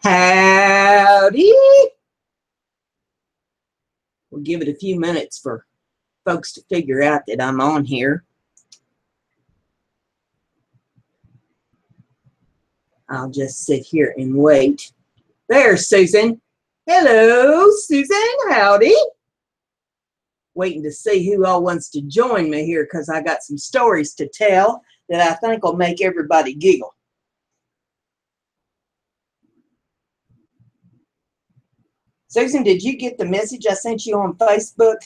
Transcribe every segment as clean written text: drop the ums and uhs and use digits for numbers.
Howdy. We'll give it a few minutes for folks to figure out that I'm on here. I'll just sit here and wait. There's Susan. Hello, Susan. Howdy. Waiting to see who all wants to join me here because I got some stories to tell that I think will make everybody giggle. Susan, did you get the message I sent you on Facebook?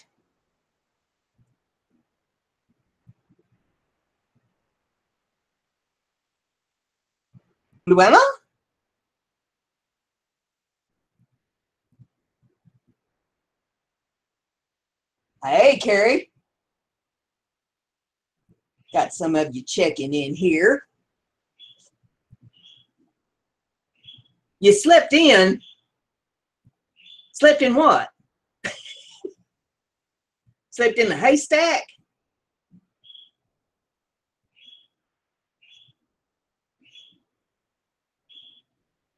Luella? Hey, Carrie. Got some of you checking in here. You slept in? Slept in what? Slept in the haystack?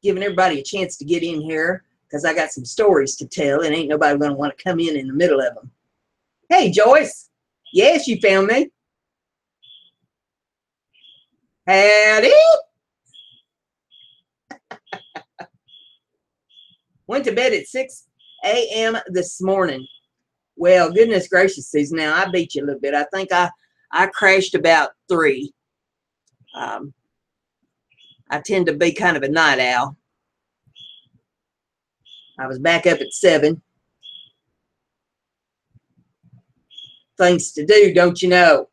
Giving everybody a chance to get in here because I got some stories to tell and ain't nobody going to want to come in the middle of them. Hey, Joyce. Yes, you found me. Howdy. Went to bed at 6 a.m. this morning. Well, goodness gracious, Susan. Now, I beat you a little bit. I think I crashed about 3. I tend to be kind of a night owl. I was back up at 7. Things to do, don't you know?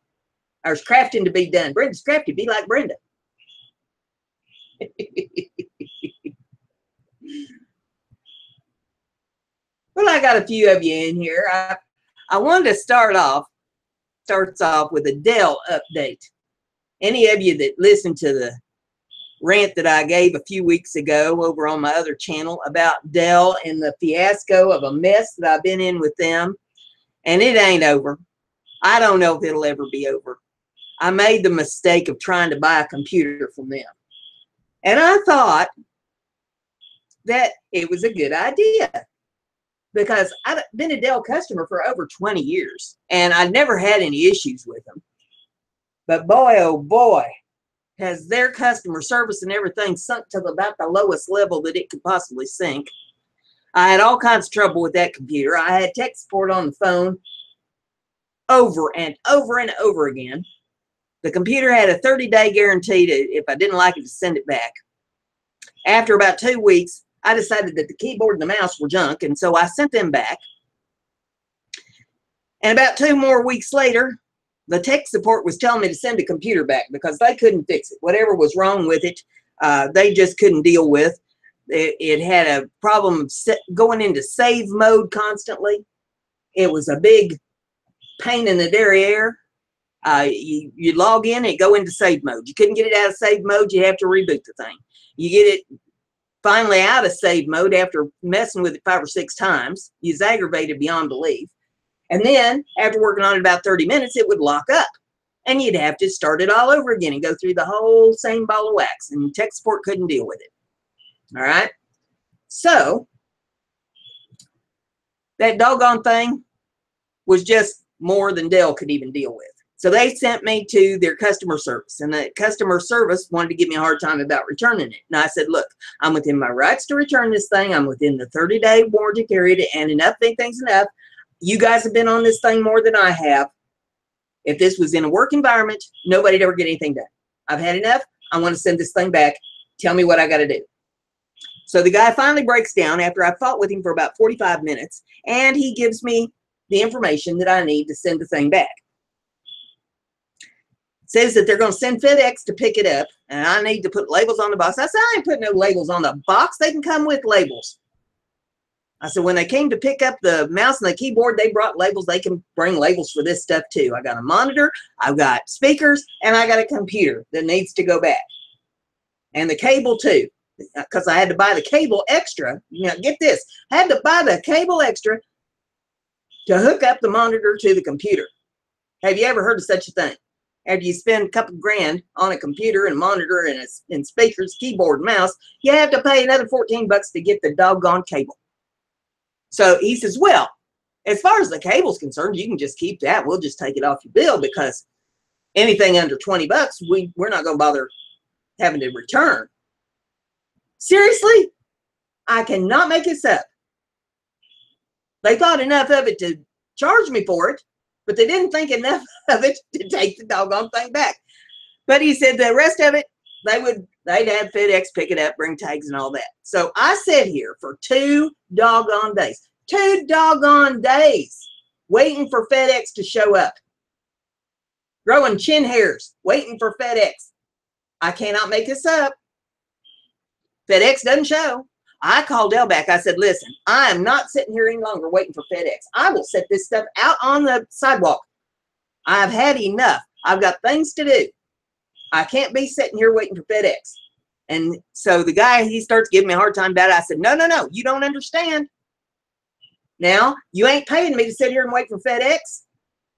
There's crafting to be done. Brenda's crafty. Be like Brenda. Well, I got a few of you in here. I wanted to starts off with a Dell update. Any of you that listened to the rant that I gave a few weeks ago over on my other channel about Dell and the fiasco of a mess that I've been in with them, and it ain't over. I don't know if it'll ever be over. I made the mistake of trying to buy a computer from them. And I thought that it was a good idea because I've been a Dell customer for over 20 years and I never had any issues with them. But boy, oh boy, has their customer service and everything sunk to about the lowest level that it could possibly sink. I had all kinds of trouble with that computer. I had tech support on the phone over and over and over again. The computer had a 30-day guarantee to, if I didn't like it, to send it back. After about 2 weeks, I decided that the keyboard and the mouse were junk, and so I sent them back. And about 2 more weeks later, the tech support was telling me to send the computer back because they couldn't fix it. Whatever was wrong with it, they just couldn't deal with. It had a problem going into save mode constantly. It was a big pain in the derriere. You log in and go into save mode. You couldn't get it out of save mode. You have to reboot the thing. You get it finally out of save mode after messing with it 5 or 6 times. You was aggravated beyond belief. And then after working on it about 30 minutes, it would lock up. And you'd have to start it all over again and go through the whole same ball of wax. And tech support couldn't deal with it. All right. So that doggone thing was just more than Dell could even deal with. So they sent me to their customer service, and the customer service wanted to give me a hard time about returning it. And I said, look, I'm within my rights to return this thing. I'm within the 30-day warranty period, and enough things enough. You guys have been on this thing more than I have. If this was in a work environment, nobody'd ever get anything done. I've had enough. I want to send this thing back. Tell me what I got to do. So the guy finally breaks down after I fought with him for about 45 minutes, and he gives me the information that I need to send the thing back. Says that they're going to send FedEx to pick it up, and I need to put labels on the box. I said, I ain't putting no labels on the box. They can come with labels. I said, when they came to pick up the mouse and the keyboard, they brought labels. They can bring labels for this stuff too. I got a monitor, I've got speakers, and I got a computer that needs to go back. And the cable too, because I had to buy the cable extra. Now, get this. I had to buy the cable extra to hook up the monitor to the computer. Have you ever heard of such a thing? after you spend a couple grand on a computer and monitor and speakers, keyboard, mouse, you have to pay another 14 bucks to get the doggone cable. So he says, well, as far as the cable's concerned, you can just keep that. We'll just take it off your bill, because anything under 20 bucks, we're not going to bother having to return. Seriously? I cannot make this up. They thought enough of it to charge me for it, but they didn't think enough of it to take the doggone thing back. But he said the rest of it, they'd have FedEx pick it up, bring tags and all that. So I sat here for 2 doggone days. 2 doggone days waiting for FedEx to show up. Growing chin hairs, waiting for FedEx. I cannot make this up. FedEx doesn't show. I called Dell back. I said, listen, I am not sitting here any longer waiting for FedEx. I will set this stuff out on the sidewalk. I've had enough. I've got things to do. I can't be sitting here waiting for FedEx. And so the guy, he starts giving me a hard time about it. I said, no, you don't understand. Now, you ain't paying me to sit here and wait for FedEx.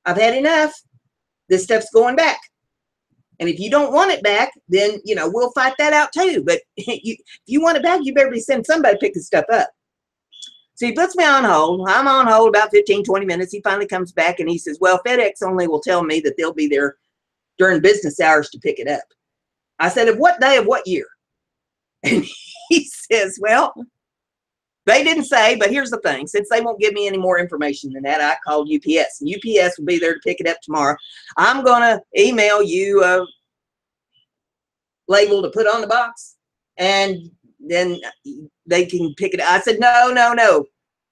I've had enough. This stuff's going back. And if you don't want it back, then, you know, we'll fight that out too. But if you want it back, you better be sending somebody to pick this stuff up. So he puts me on hold. I'm on hold about 15, 20 minutes. He finally comes back and he says, well, FedEx only will tell me that they'll be there during business hours to pick it up. I said, of what day of what year? And he says, well, they didn't say, but here's the thing. Since they won't give me any more information than that, I called UPS. And UPS will be there to pick it up tomorrow. I'm going to email you a label to put on the box, and then they can pick it up. I said, no.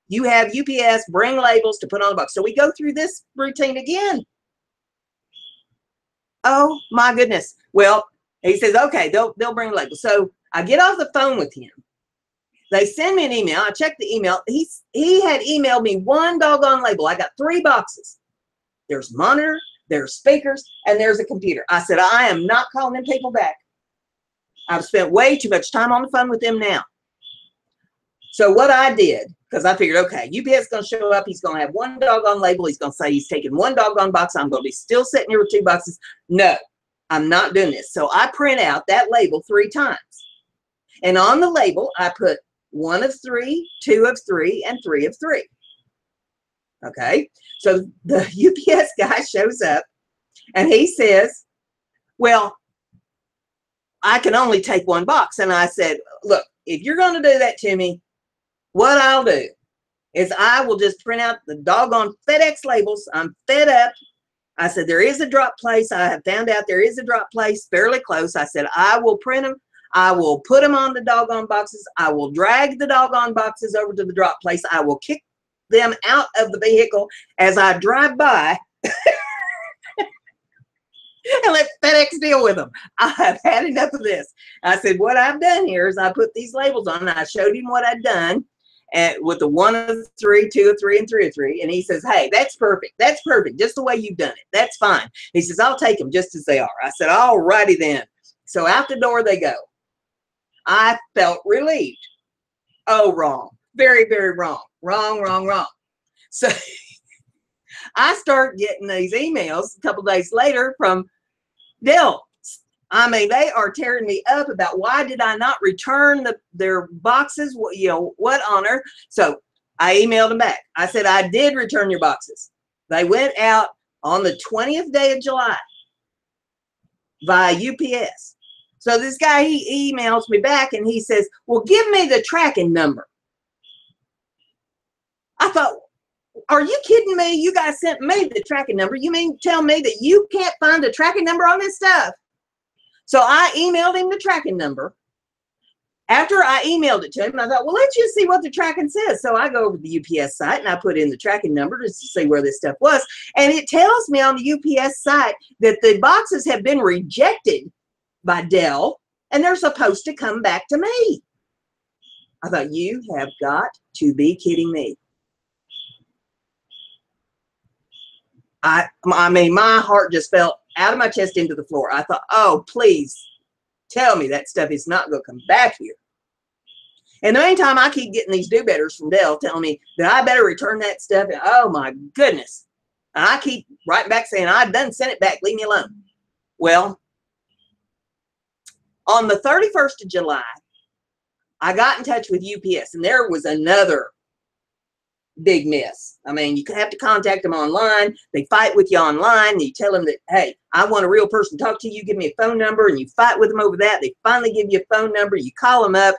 You have UPS bring labels to put on the box. So we go through this routine again. Oh, my goodness. Well, he says, okay, they'll bring labels. So I get off the phone with him. They send me an email. I checked the email. He had emailed me 1 doggone label. I got 3 boxes. There's monitor, there's speakers, and there's a computer. I said, I am not calling them people back. I've spent way too much time on the phone with them now. So what I did, because I figured, okay, UPS is going to show up. He's going to have 1 doggone label. He's going to say he's taking 1 doggone box. I'm going to be still sitting here with 2 boxes. No, I'm not doing this. So I print out that label 3 times. And on the label, I put 1 of 3, 2 of 3, and 3 of 3. Okay, so the UPS guy shows up and he says, well, I can only take 1 box. And I said, look, if you're going to do that to me, what I'll do is I will just print out the doggone FedEx labels. I'm fed up. I said, there is a drop place. I have found out there is a drop place fairly close. I said, I will print them. I will put them on the doggone boxes. I will drag the doggone boxes over to the drop place. I will kick them out of the vehicle as I drive by and let FedEx deal with them. I have had enough of this. I said, what I've done here is I put these labels on and I showed him what I'd done with the 1 of 3, 2 of 3, and 3 of 3. And he says, hey, that's perfect. That's perfect. Just the way you've done it. That's fine. He says, I'll take them just as they are. I said, all righty then. So out the door they go. I felt relieved. Oh, wrong. Very, very wrong. Wrong. So I start getting these emails a couple days later from Dell. I mean, they are tearing me up about why did I not return their boxes? You know, what on earth? So I emailed them back. I said, I did return your boxes. They went out on the 20th day of July via UPS. So this guy, he emails me back and he says, well, give me the tracking number. I thought, are you kidding me? You guys sent me the tracking number. You mean tell me that you can't find a tracking number on this stuff? So I emailed him the tracking number. After I emailed it to him, I thought, well, let's just see what the tracking says. So I go over to the UPS site and I put in the tracking number just to see where this stuff was. And it tells me on the UPS site that the boxes have been rejected by Dell, and they're supposed to come back to me. I thought, you have got to be kidding me. I mean, my heart just fell out of my chest into the floor. I thought, oh, please tell me that stuff is not going to come back here. In the meantime, I keep getting these do-betters from Dell telling me that I better return that stuff. And, oh, my goodness. And I keep writing back saying, I done sent it back. Leave me alone. Well, on the 31st of July, I got in touch with UPS, and there was another big mess. I mean, you have to contact them online. They fight with you online. And you tell them that, hey, I want a real person to talk to you. Give me a phone number, and you fight with them over that. They finally give you a phone number. You call them up.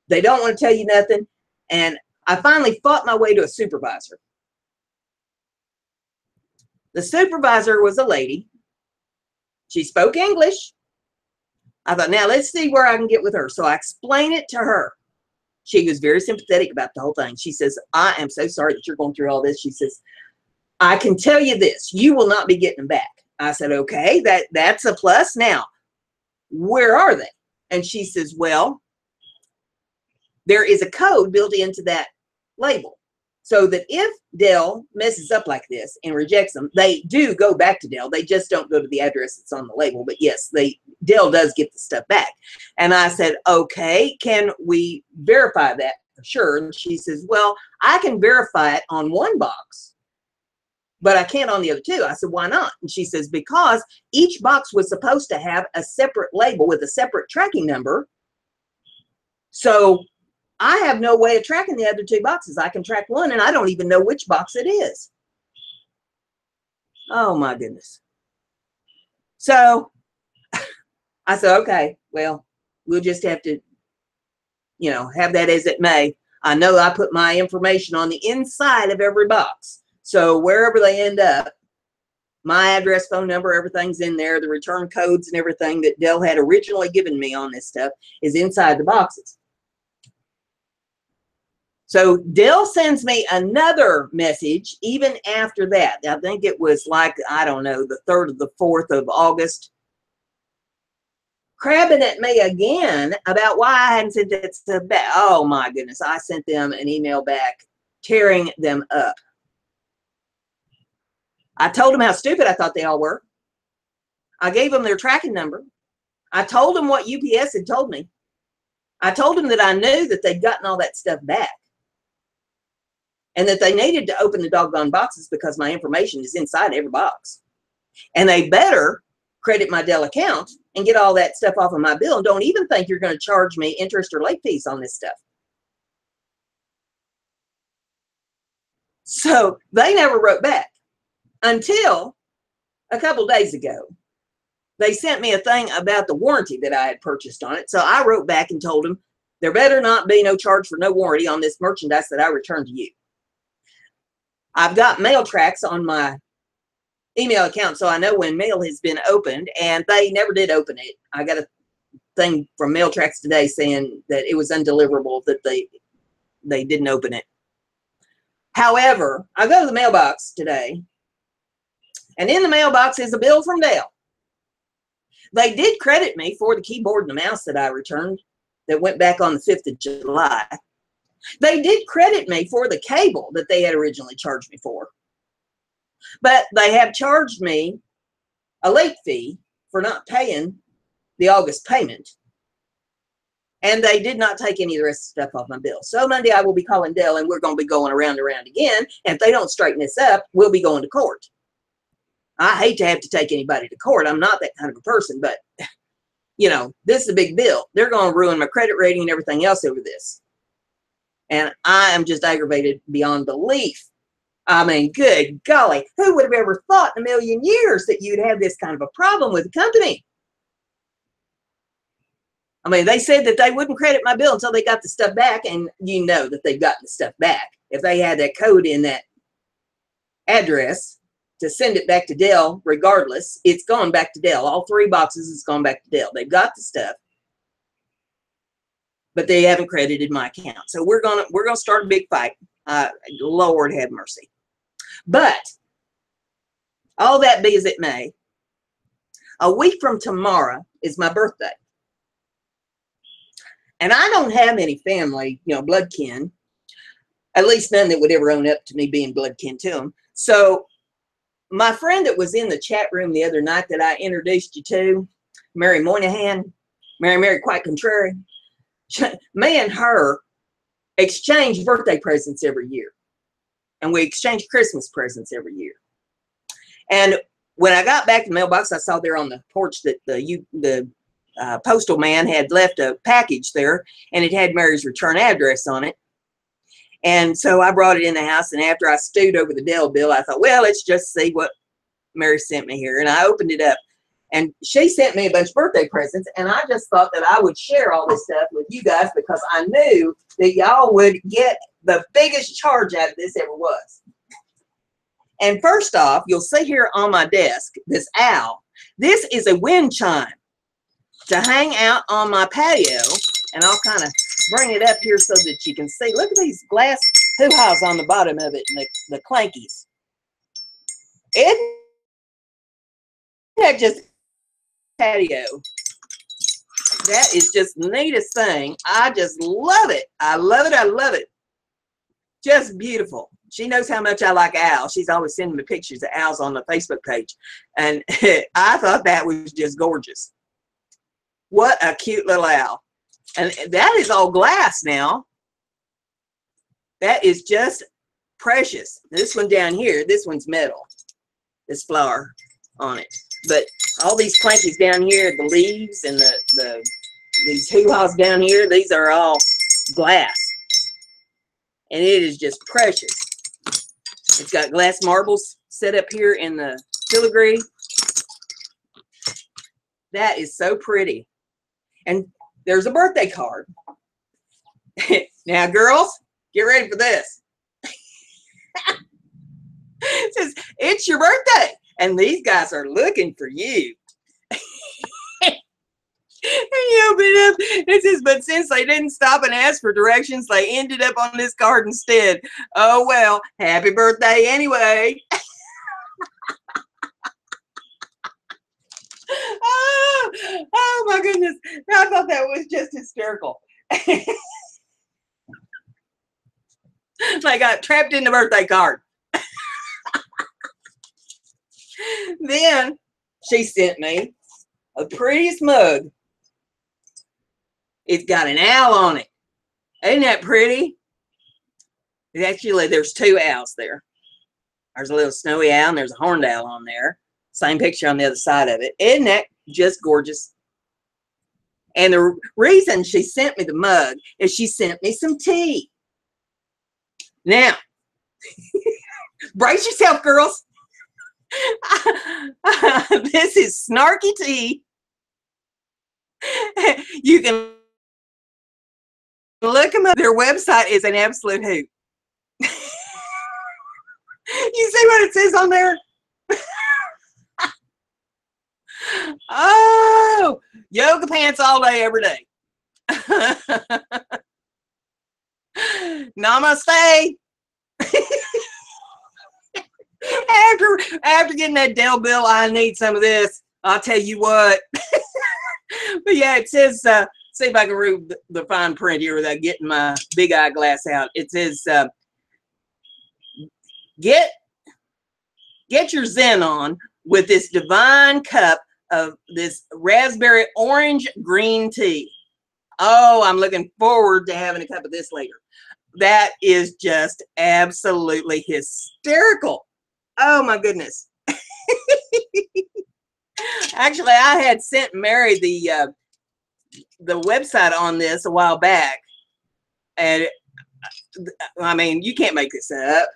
They don't want to tell you nothing. And I finally fought my way to a supervisor. The supervisor was a lady. She spoke English. I thought, now let's see where I can get with her. So I explained it to her. She was very sympathetic about the whole thing. She says, I am so sorry that you're going through all this. She says, I can tell you this, you will not be getting them back. I said, okay, that's a plus. Now, where are they? And she says, well, there is a code built into that label so that if Dell messes up like this and rejects them, they do go back to Dell. They just don't go to the address that's on the label. But yes, Dell does get the stuff back. And I said, okay, can we verify that for sure? And she says, well, I can verify it on one box, but I can't on the other two. I said, why not? And she says, because each box was supposed to have a separate label with a separate tracking number. So I have no way of tracking the other two boxes. I can track one, and I don't even know which box it is. Oh, my goodness. So I said, okay, well, we'll just have to, you know, have that as it may. I know I put my information on the inside of every box. So wherever they end up, my address, phone number, everything's in there. The return codes and everything that Dell had originally given me on this stuff is inside the boxes. So Dell sends me another message even after that. I think it was like, I don't know, the 3rd or the 4th of August, crabbing at me again about why I hadn't sent that stuff back. Oh my goodness. I sent them an email back, tearing them up. I told them how stupid I thought they all were. I gave them their tracking number. I told them what UPS had told me. I told them that I knew that they'd gotten all that stuff back, and that they needed to open the doggone boxes because my information is inside every box. And they better credit my Dell account and get all that stuff off of my bill, and don't even think you're going to charge me interest or late fees on this stuff. So they never wrote back until a couple days ago. They sent me a thing about the warranty that I had purchased on it. So I wrote back and told them there better not be no charge for no warranty on this merchandise that I returned to you. I've got mail tracks on my email account, so I know when mail has been opened, and they never did open it. I got a thing from mail tracks today saying that it was undeliverable, that they didn't open it. However, I go to the mailbox today, and in the mailbox is a bill from Dell. They did credit me for the keyboard and the mouse that I returned that went back on the 5th of July. They did credit me for the cable that they had originally charged me for. But they have charged me a late fee for not paying the August payment. And they did not take any of the rest of the stuff off my bill. So Monday I will be calling Dell, and we're going to be going around and around again. And if they don't straighten this up, we'll be going to court. I hate to have to take anybody to court. I'm not that kind of a person, but, you know, this is a big bill. They're going to ruin my credit rating and everything else over this. And I am just aggravated beyond belief. I mean, good golly, who would have ever thought in a million years that you'd have this kind of a problem with a company? I mean, they said that they wouldn't credit my bill until they got the stuff back, and you know that they've gotten the stuff back. If they had that code in that address to send it back to Dell, regardless, it's gone back to Dell. All 3 boxes is gone back to Dell. They've got the stuff, but they haven't credited my account. So we're gonna start a big fight. Lord have mercy. But all that be as it may, a week from tomorrow is my birthday. And I don't have any family, you know, blood kin, at least none that would ever own up to me being blood kin to them. So my friend that was in the chat room the other night that I introduced you to, Mary Moynihan, Mary Quite Contrary, me and her exchange birthday presents every year. And we exchange Christmas presents every year. And when I got back to the mailbox, I saw there on the porch that the postal man had left a package there, and it had Mary's return address on it. And so I brought it in the house, and after I stewed over the Dell bill, I thought, well, let's just see what Mary sent me here. And I opened it up, and she sent me a bunch of birthday presents, and I just thought that I would share all this stuff with you guys because I knew that y'all would get the biggest charge out of this ever was. And first off, you'll see here on my desk, this owl. This is a wind chime to hang out on my patio, and I'll kind of bring it up here so that you can see. Look at these glass hoo-haws on the bottom of it and the clankies. Isn't that just patio? That is just the neatest thing. I just love it. I love it. I love it. Just beautiful. She knows how much I like owls. She's always sending me pictures of owls on the Facebook page. And I thought that was just gorgeous. What a cute little owl. And that is all glass now. That is just precious. This one down here, this one's metal. This flower on it. But all these clankies down here, the leaves and these hoo-haws down here, these are all glass. And it is just precious. It's got glass marbles set up here in the filigree. That is so pretty. And there's a birthday card. Now, girls, get ready for this. It says, it's your birthday. And these guys are looking for you. And you open it up. It says, but since they didn't stop and ask for directions, they ended up on this card instead. Oh, well, happy birthday anyway. Oh, my goodness. I thought that was just hysterical. I got trapped in the birthday card. Then she sent me a prettiest mug. It's got an owl on it. Ain't that pretty? Actually, there's two owls there. There's a little snowy owl and there's a horned owl on there. Same picture on the other side of it. Isn't that just gorgeous? And the reason she sent me the mug is she sent me some tea. Now, brace yourself, girls. This is Snarky Tea. You can look them up. Their website is an absolute hoot. You see what it says on there? Oh, yoga pants all day, every day. Namaste. After getting that Dell bill, I need some of this. I'll tell you what. But yeah, it says, see if I can read the fine print here without getting my big eye glass out. It says, get your zen on with this divine cup of this raspberry orange green tea. Oh, I'm looking forward to having a cup of this later. That is just absolutely hysterical. Oh my goodness. Actually, I had sent Mary the website on this a while back. And I mean, you can't make this up.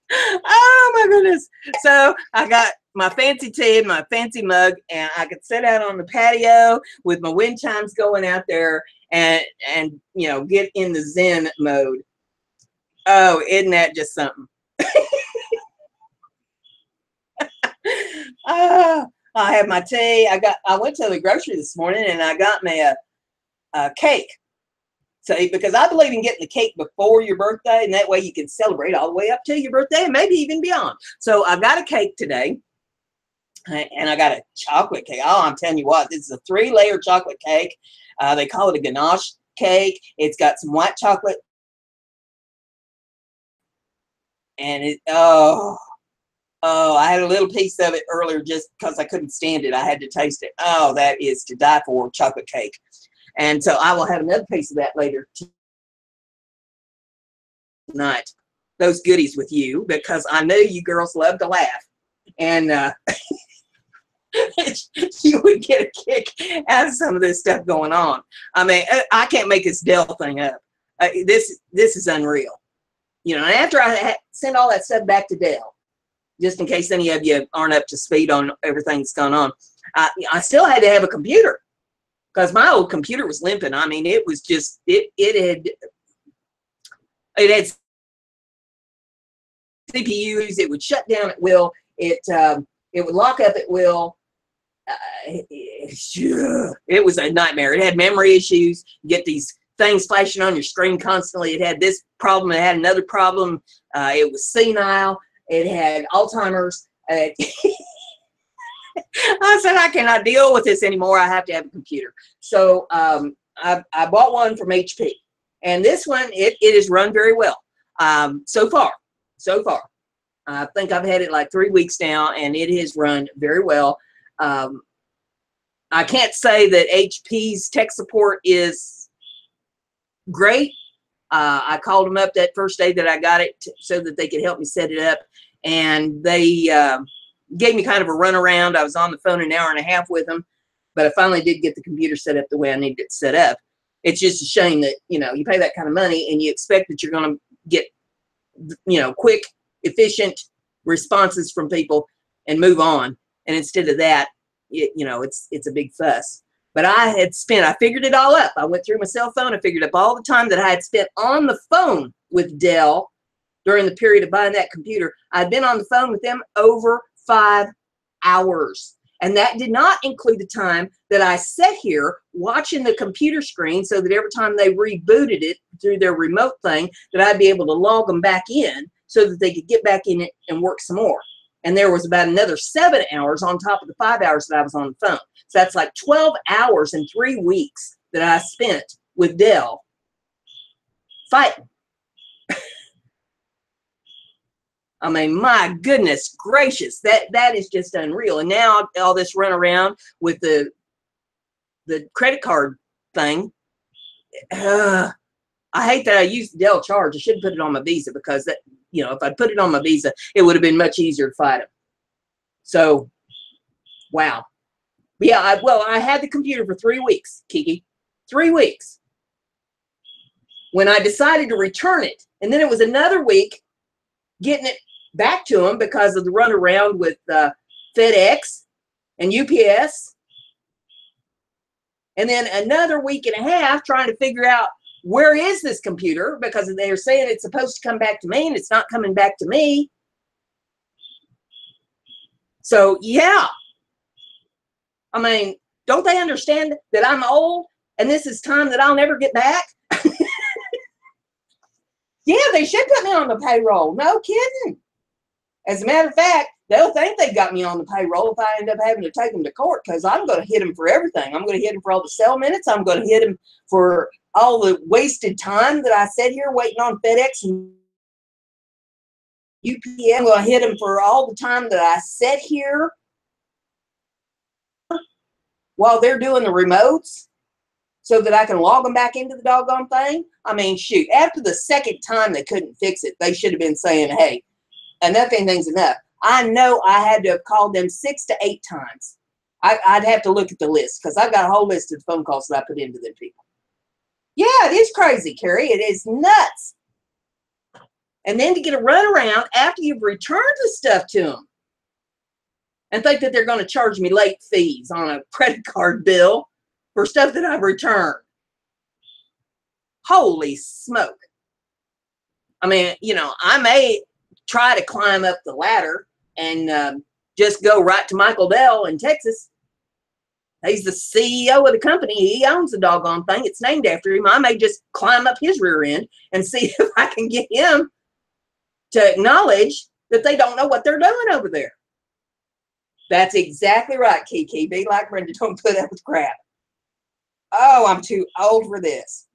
Oh my goodness. So I got my fancy tea and my fancy mug, and I could sit out on the patio with my wind chimes going out there and you know, get in the zen mode. Oh, isn't that just something? Oh, I have my tea. I went to the grocery this morning and I got me a cake. So, because I believe in getting the cake before your birthday, and that way you can celebrate all the way up to your birthday and maybe even beyond. So I got a cake today, and I got a chocolate cake. Oh, I'm telling you what, this is a 3-layer chocolate cake. They call it a ganache cake. It's got some white chocolate. And it, oh, I had a little piece of it earlier just because I couldn't stand it. I had to taste it. Oh, that is to die for, chocolate cake. And so I will have another piece of that later tonight. those goodies with you because I know you girls love to laugh. And you would get a kick out of some of this stuff going on. I mean, I can't make this Dell thing up. This is unreal. You know, and after I sent all that stuff back to Dell, just in case any of you aren't up to speed on everything that's gone on, I still had to have a computer because my old computer was limping. I mean, it was just, it had CPUs, it would shut down at will, it would lock up at will. It was a nightmare. It had memory issues. You get these things flashing on your screen constantly. It had this problem. It had another problem. It was senile. It had Alzheimer's. I said, I cannot deal with this anymore. I have to have a computer. So I bought one from HP. And this one, it has run very well. So far. I think I've had it like 3 weeks now, and it has run very well. I can't say that HP's tech support is great. I called them up that first day that I got it so that they could help me set it up, and they gave me kind of a runaround. I was on the phone an hour and a half with them, but I finally did get the computer set up the way I needed it set up. It's just a shame that, you know, you pay that kind of money and you expect that you're going to get, you know, quick, efficient responses from people and move on. And instead of that, you know, it's a big fuss. But I figured it all up. I went through my cell phone. I figured up all the time that I had spent on the phone with Dell during the period of buying that computer. I'd been on the phone with them over 5 hours. And that did not include the time that I sat here watching the computer screen so that every time they rebooted it through their remote thing, that I'd be able to log them back in so that they could get back in it and work some more. And there was about another 7 hours on top of the 5 hours that I was on the phone. So that's like 12 hours in 3 weeks that I spent with Dell fighting. I mean, my goodness gracious, that is just unreal. And now all this run around with the credit card thing. I hate that I used the Dell charge. I should put it on my Visa because that, you know, if I put it on my Visa, it would have been much easier to fight them. So, wow. But yeah, I had the computer for 3 weeks, Kiki. 3 weeks. When I decided to return it, and then it was another week getting it back to them because of the runaround with FedEx and UPS. And then another week and a half trying to figure out where is this computer, because they're saying it's supposed to come back to me and it's not coming back to me. So yeah, I mean, don't they understand that I'm old and this is time that I'll never get back? Yeah, they should put me on the payroll. No kidding. As a matter of fact, they'll think they got me on the payroll if I end up having to take them to court, because I'm going to hit them for everything. I'm going to hit them for all the cell minutes. I'm going to hit them for all the wasted time that I sat here waiting on FedEx and UPS. I'm going to hit them for all the time that I sat here while they're doing the remotes so that I can log them back into the doggone thing. I mean, shoot, after the second time they couldn't fix it, they should have been saying, hey, enough anything's enough. I know I had to have called them 6 to 8 times. I'd have to look at the list because I've got a whole list of phone calls that I put into them people. Yeah, it is crazy, Carrie. It is nuts. And then to get a runaround after you've returned the stuff to them and think that they're going to charge me late fees on a credit card bill for stuff that I've returned. Holy smoke. I mean, you know, I may try to climb up the ladder and just go right to Michael Dell in Texas. He's the CEO of the company. He owns the doggone thing. It's named after him. I may just climb up his rear end and see if I can get him to acknowledge that they don't know what they're doing over there. That's exactly right, Kiki. Be like Brenda. Don't put up with crap. Oh, I'm too old for this.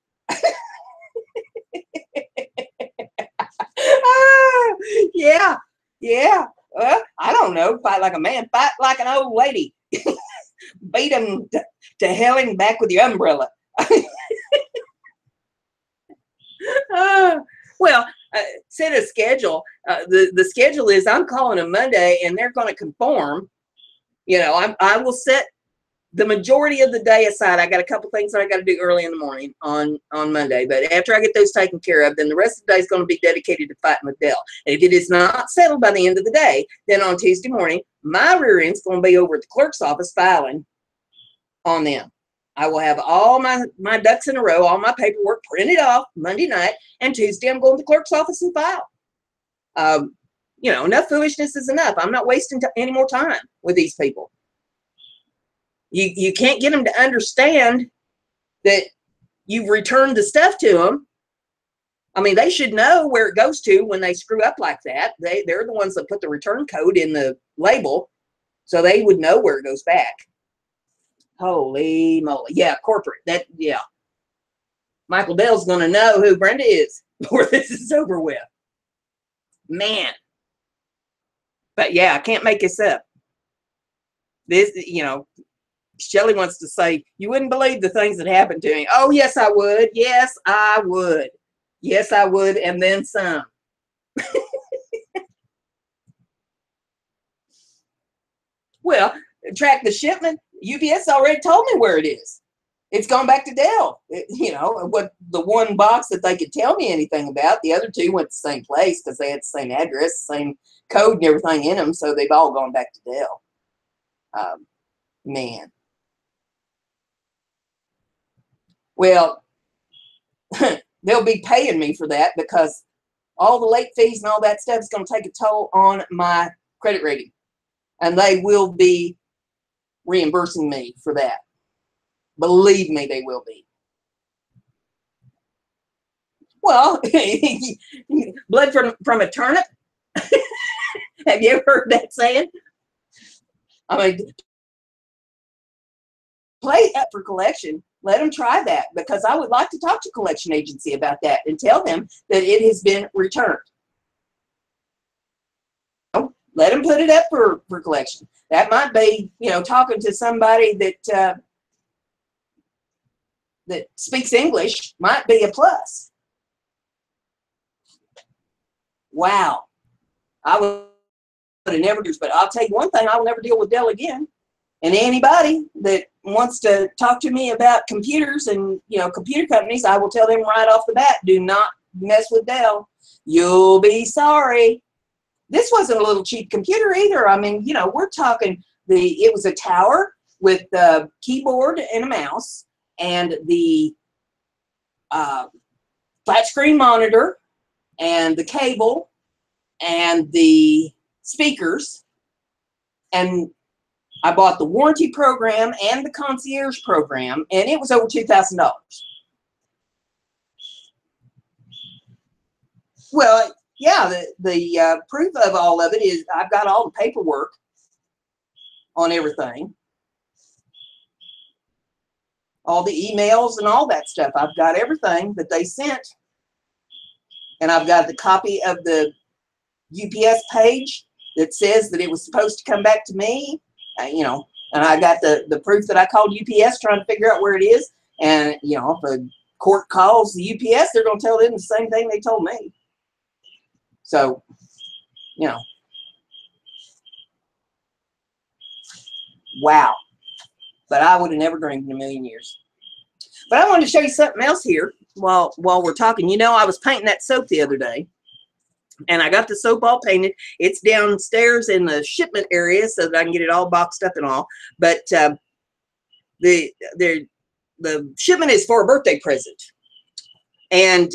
Yeah, yeah. I don't know. Fight like a man. Fight like an old lady. Beat them to hell and back with your umbrella. Well, set a schedule. The schedule is I'm calling them Monday, and they're going to conform. You know, I will set the majority of the day aside. I got a couple things that I got to do early in the morning on Monday, but after I get those taken care of, then the rest of the day is going to be dedicated to fighting with Dell. And if it is not settled by the end of the day, then on Tuesday morning, my rear end's going to be over at the clerk's office filing on them. I will have all my ducks in a row, all my paperwork printed off Monday night, and Tuesday I'm going to the clerk's office and file. You know, enough foolishness is enough. I'm not wasting any more time with these people. You can't get them to understand that you've returned the stuff to them. I mean, they should know where it goes to when they screw up like that. They're the ones that put the return code in the label, so they would know where it goes back. Holy moly. Yeah, corporate. Yeah. Michael Dell's going to know who Brenda is before this is over with. Man. But yeah, I can't make this up. This, you know, Shelley wants to say, you wouldn't believe the things that happened to me. Oh, yes, I would. Yes, I would. Yes, I would. And then some. Well, track the shipment. UPS already told me where it is. It's gone back to Dell. You know, what the one box that they could tell me anything about, the other two went to the same place because they had the same address, same code and everything in them. So they've all gone back to Dell. Man. Well, they'll be paying me for that because all the late fees and all that stuff is going to take a toll on my credit rating. And they will be reimbursing me for that. Believe me, they will be. Well, blood from a turnip? Have you ever heard that saying? I mean, play up for collection. Let them try that, because I would like to talk to collection agency about that and tell them that it has been returned. Let them put it up for collection. That might be, you know, talking to somebody that that speaks English might be a plus. Wow. I would have never do, but I'll tell you one thing, I will never deal with Dell again. And anybody that wants to talk to me about computers and, you know, computer companies, I will tell them right off the bat, do not mess with Dell. You'll be sorry. This wasn't a little cheap computer either. I mean, you know, we're talking it was a tower with the keyboard and a mouse and the flat screen monitor and the cable and the speakers. And I bought the warranty program and the concierge program, and it was over $2,000. Well, yeah, the proof of all of it is I've got all the paperwork on everything. All the emails and all that stuff. I've got everything that they sent. And I've got the copy of the UPS page that says that it was supposed to come back to me. You know, and I got the proof that I called UPS trying to figure out where it is. And, you know, if a court calls the UPS, they're going to tell them the same thing they told me. So, you know. Wow. But I would have never dreamed in a million years. But I wanted to show you something else here while we're talking. You know, I was painting that soap the other day. And I got the soap all painted. It's downstairs in the shipment area so that I can get it all boxed up and all. But the shipment is for a birthday present. And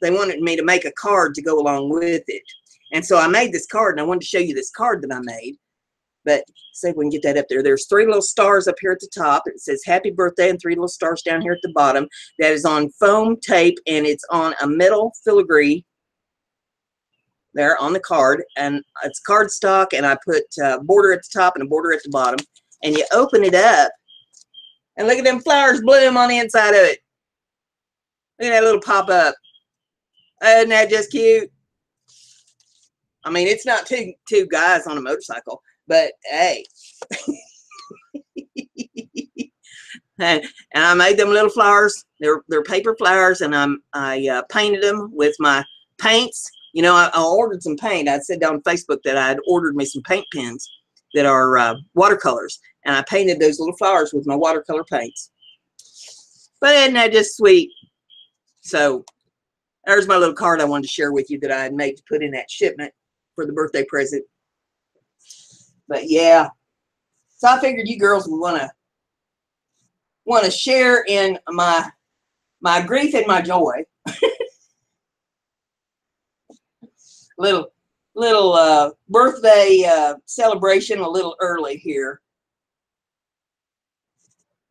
they wanted me to make a card to go along with it. And so I made this card, and I wanted to show you this card that I made. But see if we can get that up there. There's 3 little stars up here at the top. It says happy birthday and 3 little stars down here at the bottom. That is on foam tape, and it's on a metal filigree there on the card, and it's cardstock, and I put a border at the top and a border at the bottom, and you open it up, and look at them flowers bloom on the inside of it. Look at that little pop-up. Isn't that just cute? I mean, it's not two guys on a motorcycle, but hey. And I made them little flowers. They're paper flowers, and I painted them with my paints. You know, I ordered some paint. I said down on Facebook that I had ordered me some paint pens that are watercolors, and I painted those little flowers with my watercolor paints. But isn't that just sweet? So there's my little card I wanted to share with you that I had made to put in that shipment for the birthday present. But yeah, so I figured you girls would want to share in my grief and my joy. little birthday celebration a little early here.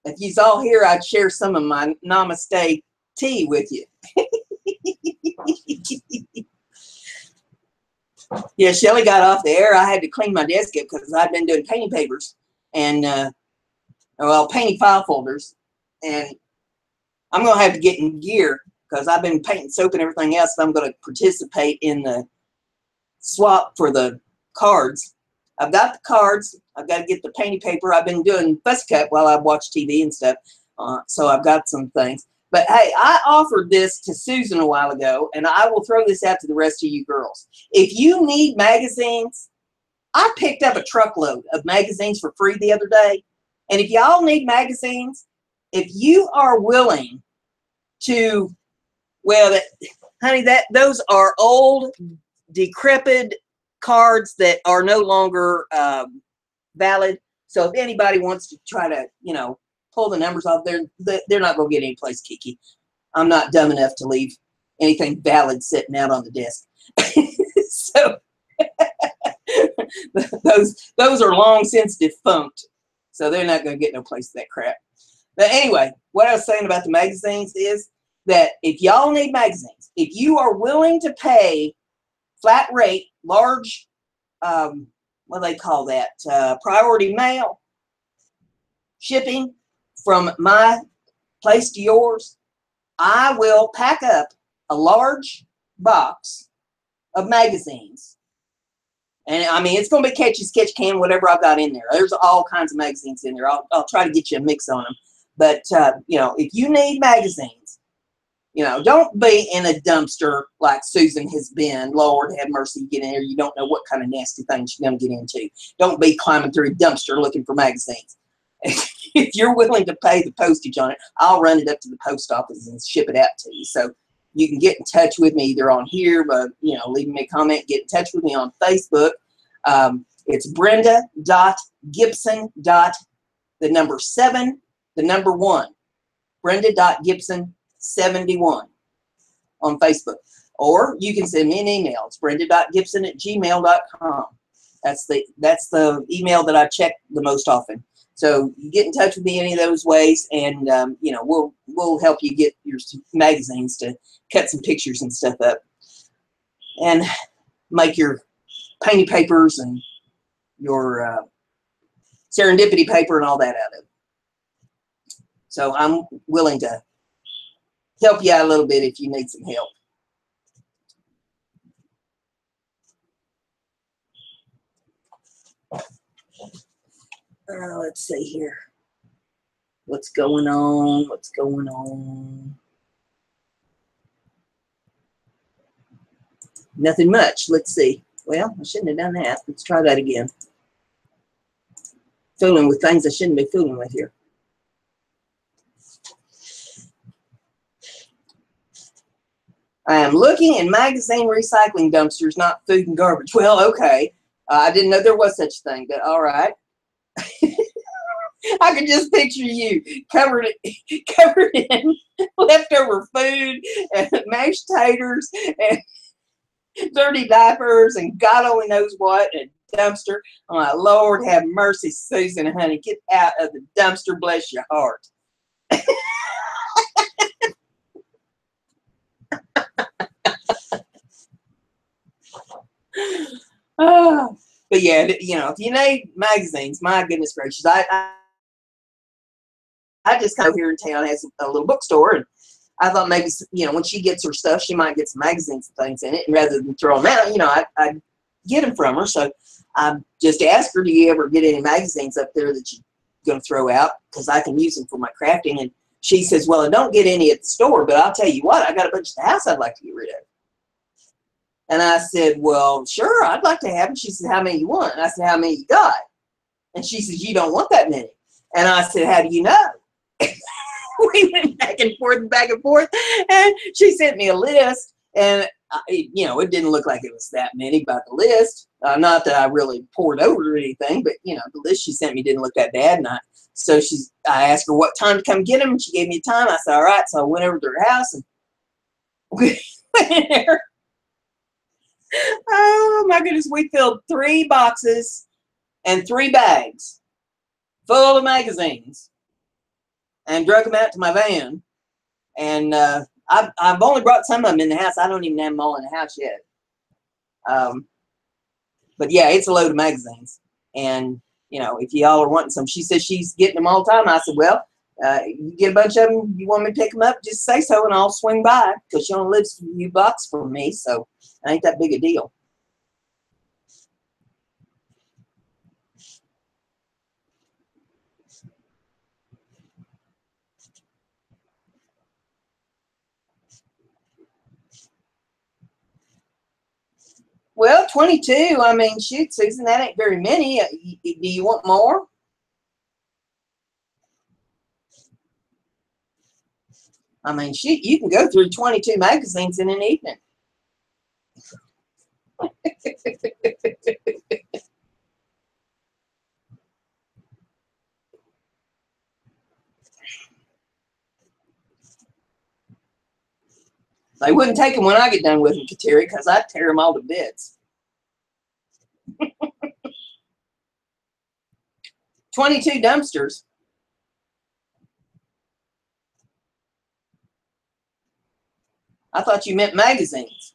If you's all here, I'd share some of my namaste tea with you. Yeah, Shelly got off the air. I had to clean my desk up because I'd been doing painting papers and well, painting file folders, and I'm gonna have to get in gear because I've been painting soap and everything else. So I'm going to participate in the swap for the cards. I've got the cards. I've got to get the painting paper. I've been doing fuss cut while I've watched TV and stuff. So I've got some things. But hey, I offered this to Susan a while ago, and I will throw this out to the rest of you girls. If you need magazines, I picked up a truckload of magazines for free the other day. And if y'all need magazines, if you are willing to, well, honey, those are old, decrepit cards that are no longer valid. So if anybody wants to try to, you know, pull the numbers off, they're not going to get any place, Kiki. I'm not dumb enough to leave anything valid sitting out on the desk. So those are long since defunct. So they're not going to get no place with that crap. But anyway, what I was saying about the magazines is that if y'all need magazines, if you are willing to pay flat rate, large, what do they call that, priority mail shipping from my place to yours, I will pack up a large box of magazines. And I mean, it's going to be catchy sketch can, whatever I've got in there. There's all kinds of magazines in there. I'll try to get you a mix on them. But, you know, if you need magazines, you know, don't be in a dumpster like Susan has been. Lord have mercy, you get in there. You don't know what kind of nasty things you're going to get into. Don't be climbing through a dumpster looking for magazines. If you're willing to pay the postage on it, I'll run it up to the post office and ship it out to you. So you can get in touch with me either on here, but, you know, leave me a comment, get in touch with me on Facebook. It's brenda.gibson. The number 7, the number 1. brenda.gibson 71 on Facebook. Or you can send me an email. It's brenda.gibson@gmail.com. That's the email that I check the most often. So you get in touch with me any of those ways, and you know, we'll help you get your magazines to cut some pictures and stuff up, and make your painting papers and your serendipity paper and all that out of it. So I'm willing to help you out a little bit if you need some help. Let's see here. What's going on? What's going on? Nothing much. Let's see. Well, I shouldn't have done that. Let's try that again. Fooling with things I shouldn't be fooling with here. I am looking in magazine recycling dumpsters, not food and garbage. Well, okay. I didn't know there was such a thing, but all right. I could just picture you covered in leftover food and mashed taters and dirty diapers and God only knows what, and a dumpster. Oh, my Lord have mercy, Susan, honey. Get out of the dumpster, bless your heart. But yeah, you know, if you need magazines, my goodness gracious, I just come here in town, has a little bookstore, and I thought maybe, you know, when she gets her stuff, she might get some magazines and things in it, and rather than throw them out, you know, I get them from her. So I just asked her, do you ever get any magazines up there that you're going to throw out, because I can use them for my crafting? And she says, well, I don't get any at the store, but I'll tell you what, I got a bunch at the house I'd like to get rid of. And I said, well, sure, I'd like to have them. She said, how many you want? And I said, how many you got? And she says, you don't want that many. And I said, how do you know? We went back and forth, and she sent me a list, and you know, it didn't look like it was that many by the list. Not that I really poured over or anything, but you know, the list she sent me didn't look that bad. And I asked her what time to come get them, and she gave me a time. I said, all right. So I went over to her house, and we went in there. Oh my goodness, we filled 3 boxes and 3 bags full of magazines and drug them out to my van. And I've only brought some of them in the house. I don't even have them all in the house yet. But yeah, it's a load of magazines. And, you know, if y'all are wanting some, she says she's getting them all the time. I said, well, you get a bunch of them, you want me to pick them up, just say so and I'll swing by, because she only lives a few blocks from me, so it ain't that big a deal. Well, 22, I mean, shoot, Susan, that ain't very many. Do you want more? I mean, shoot, you can go through 22 magazines in an evening. They wouldn't take them when I get done with them, Kateri, because I'd tear them all to bits. 22 dumpsters. I thought you meant magazines.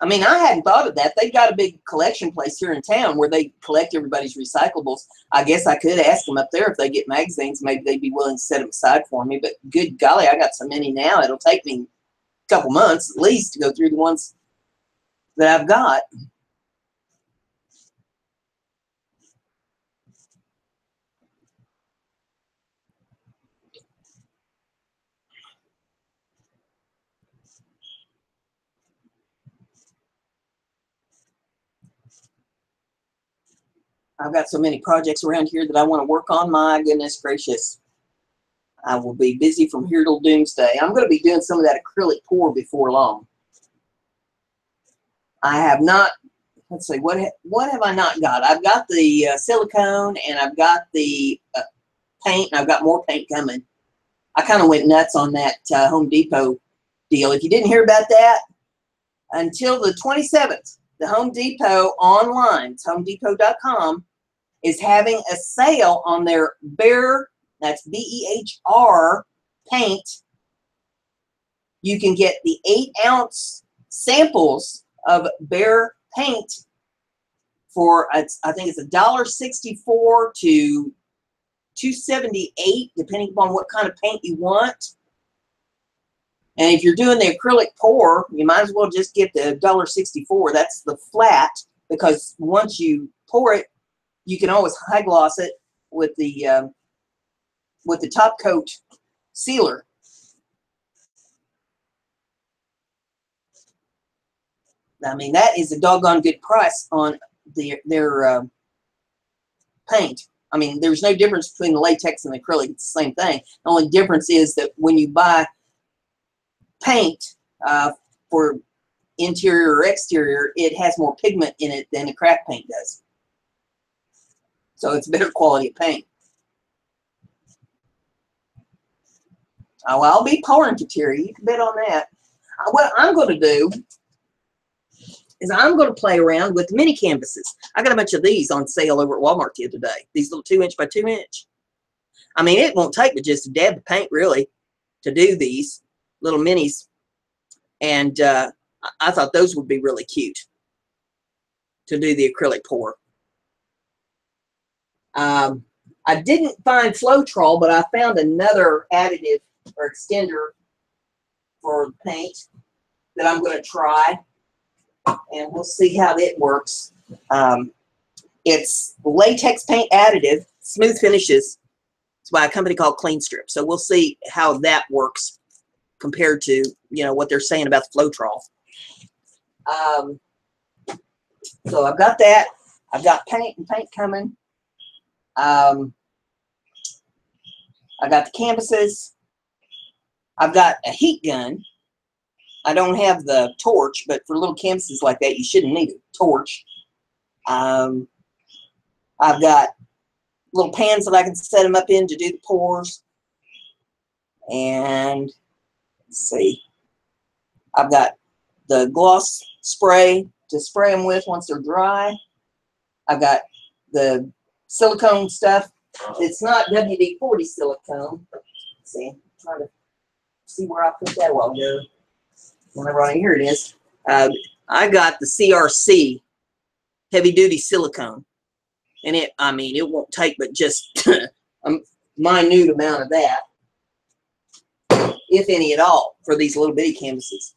I mean, I hadn't thought of that. They've got a big collection place here in town where they collect everybody's recyclables. I guess I could ask them up there if they get magazines. Maybe they'd be willing to set them aside for me. But good golly, I got so many now. It'll take me a couple months at least to go through the ones that I've got. I've got so many projects around here that I want to work on. My goodness gracious. I will be busy from here till doomsday. I'm going to be doing some of that acrylic pour before long. I have not, let's see, what have I not got? I've got the silicone, and I've got the paint, and I've got more paint coming. I kind of went nuts on that Home Depot deal. If you didn't hear about that, until the 27th, the Home Depot online, it's homedepot.com, is having a sale on their Behr, that's B-E-H-R, paint. You can get the 8-ounce samples of Behr paint for, I think it's $1.64 to $2.78, depending upon what kind of paint you want. And if you're doing the acrylic pour, you might as well just get the $1.64. That's the flat, because once you pour it, you can always high gloss it with the top coat sealer. I mean, that is a doggone good price on their paint. I mean, there's no difference between the latex and the acrylic. It's the same thing. The only difference is that when you buy paint for interior or exterior, it has more pigment in it than a craft paint does. So it's better quality of paint. Oh, I'll be pouring, Kateri. You can bet on that. What I'm going to do is I'm going to play around with mini canvases. I got a bunch of these on sale over at Walmart the other day. These little 2-inch by 2-inch. I mean, it won't take but just a dab of paint, really, to do these little minis. And I thought those would be really cute to do the acrylic pour. I didn't find Floetrol, but I found another additive or extender for paint that I'm going to try, and we'll see how it works. It's latex paint additive, smooth finishes. It's by a company called Clean Strip. So we'll see how that works compared to, you know, what they're saying about the flow trough. So I've got that. I've got paint coming. I got the canvases. I've got a heat gun. I don't have the torch, but for little canvases like that, you shouldn't need a torch. I've got little pans that I can set them up in to do the pours. And let's see. I've got the gloss spray to spray them with once they're dry. I've got the silicone stuff. It's not WD-40 silicone. Let's see, I'm trying to see where I put that a while ago. Whenever I here it is. I got the CRC heavy duty silicone, and it, I mean, it won't take but just a minute amount of that, if any at all, for these little bitty canvases.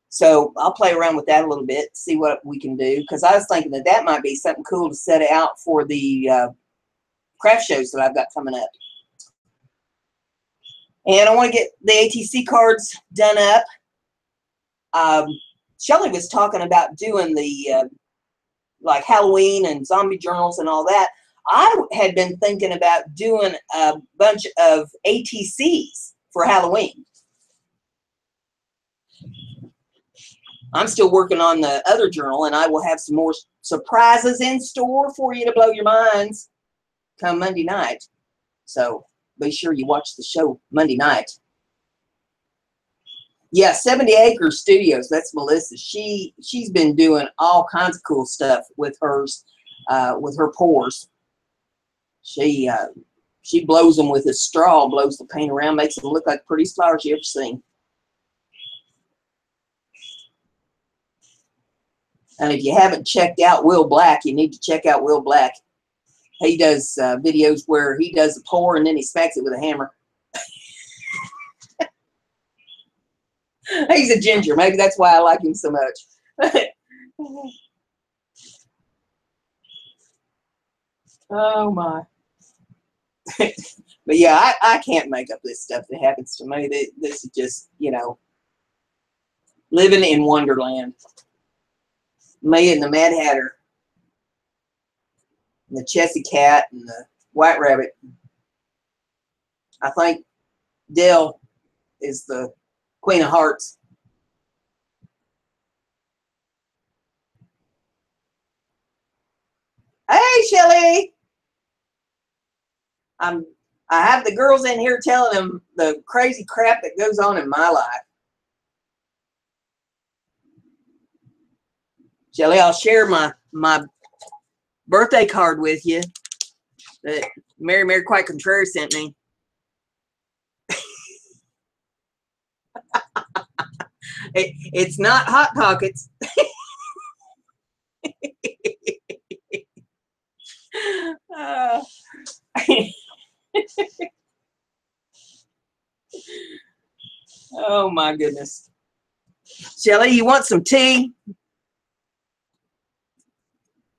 So I'll play around with that a little bit, see what we can do, because I was thinking that that might be something cool to set out for the craft shows that I've got coming up. And I want to get the ATC cards done up. Shelley was talking about doing the like Halloween and zombie journals and all that. I had been thinking about doing a bunch of ATCs for Halloween. I'm still working on the other journal, and I will have some more surprises in store for you to blow your minds come Monday night. So be sure you watch the show Monday night. Yeah, 70 Acre Studios. That's Melissa. She's been doing all kinds of cool stuff with hers, with her pours. She blows them with a straw, blows the paint around, makes them look like the prettiest flowers you ever seen. And if you haven't checked out Will Black, you need to check out Will Black. He does videos where he does a pour and then he smacks it with a hammer. He's a ginger. Maybe that's why I like him so much. Oh, my. But, yeah, I can't make up this stuff that happens to me. This is just, you know, living in Wonderland. Me and the Mad Hatter, and the Chessy Cat, and the White Rabbit. I think Dell is the Queen of Hearts. Hey, Shelly! I have the girls in here telling them the crazy crap that goes on in my life. Shelly, I'll share my birthday card with you that Mary Quite Contrary sent me. It's not Hot Pockets. Oh my goodness. Shelly, you want some tea?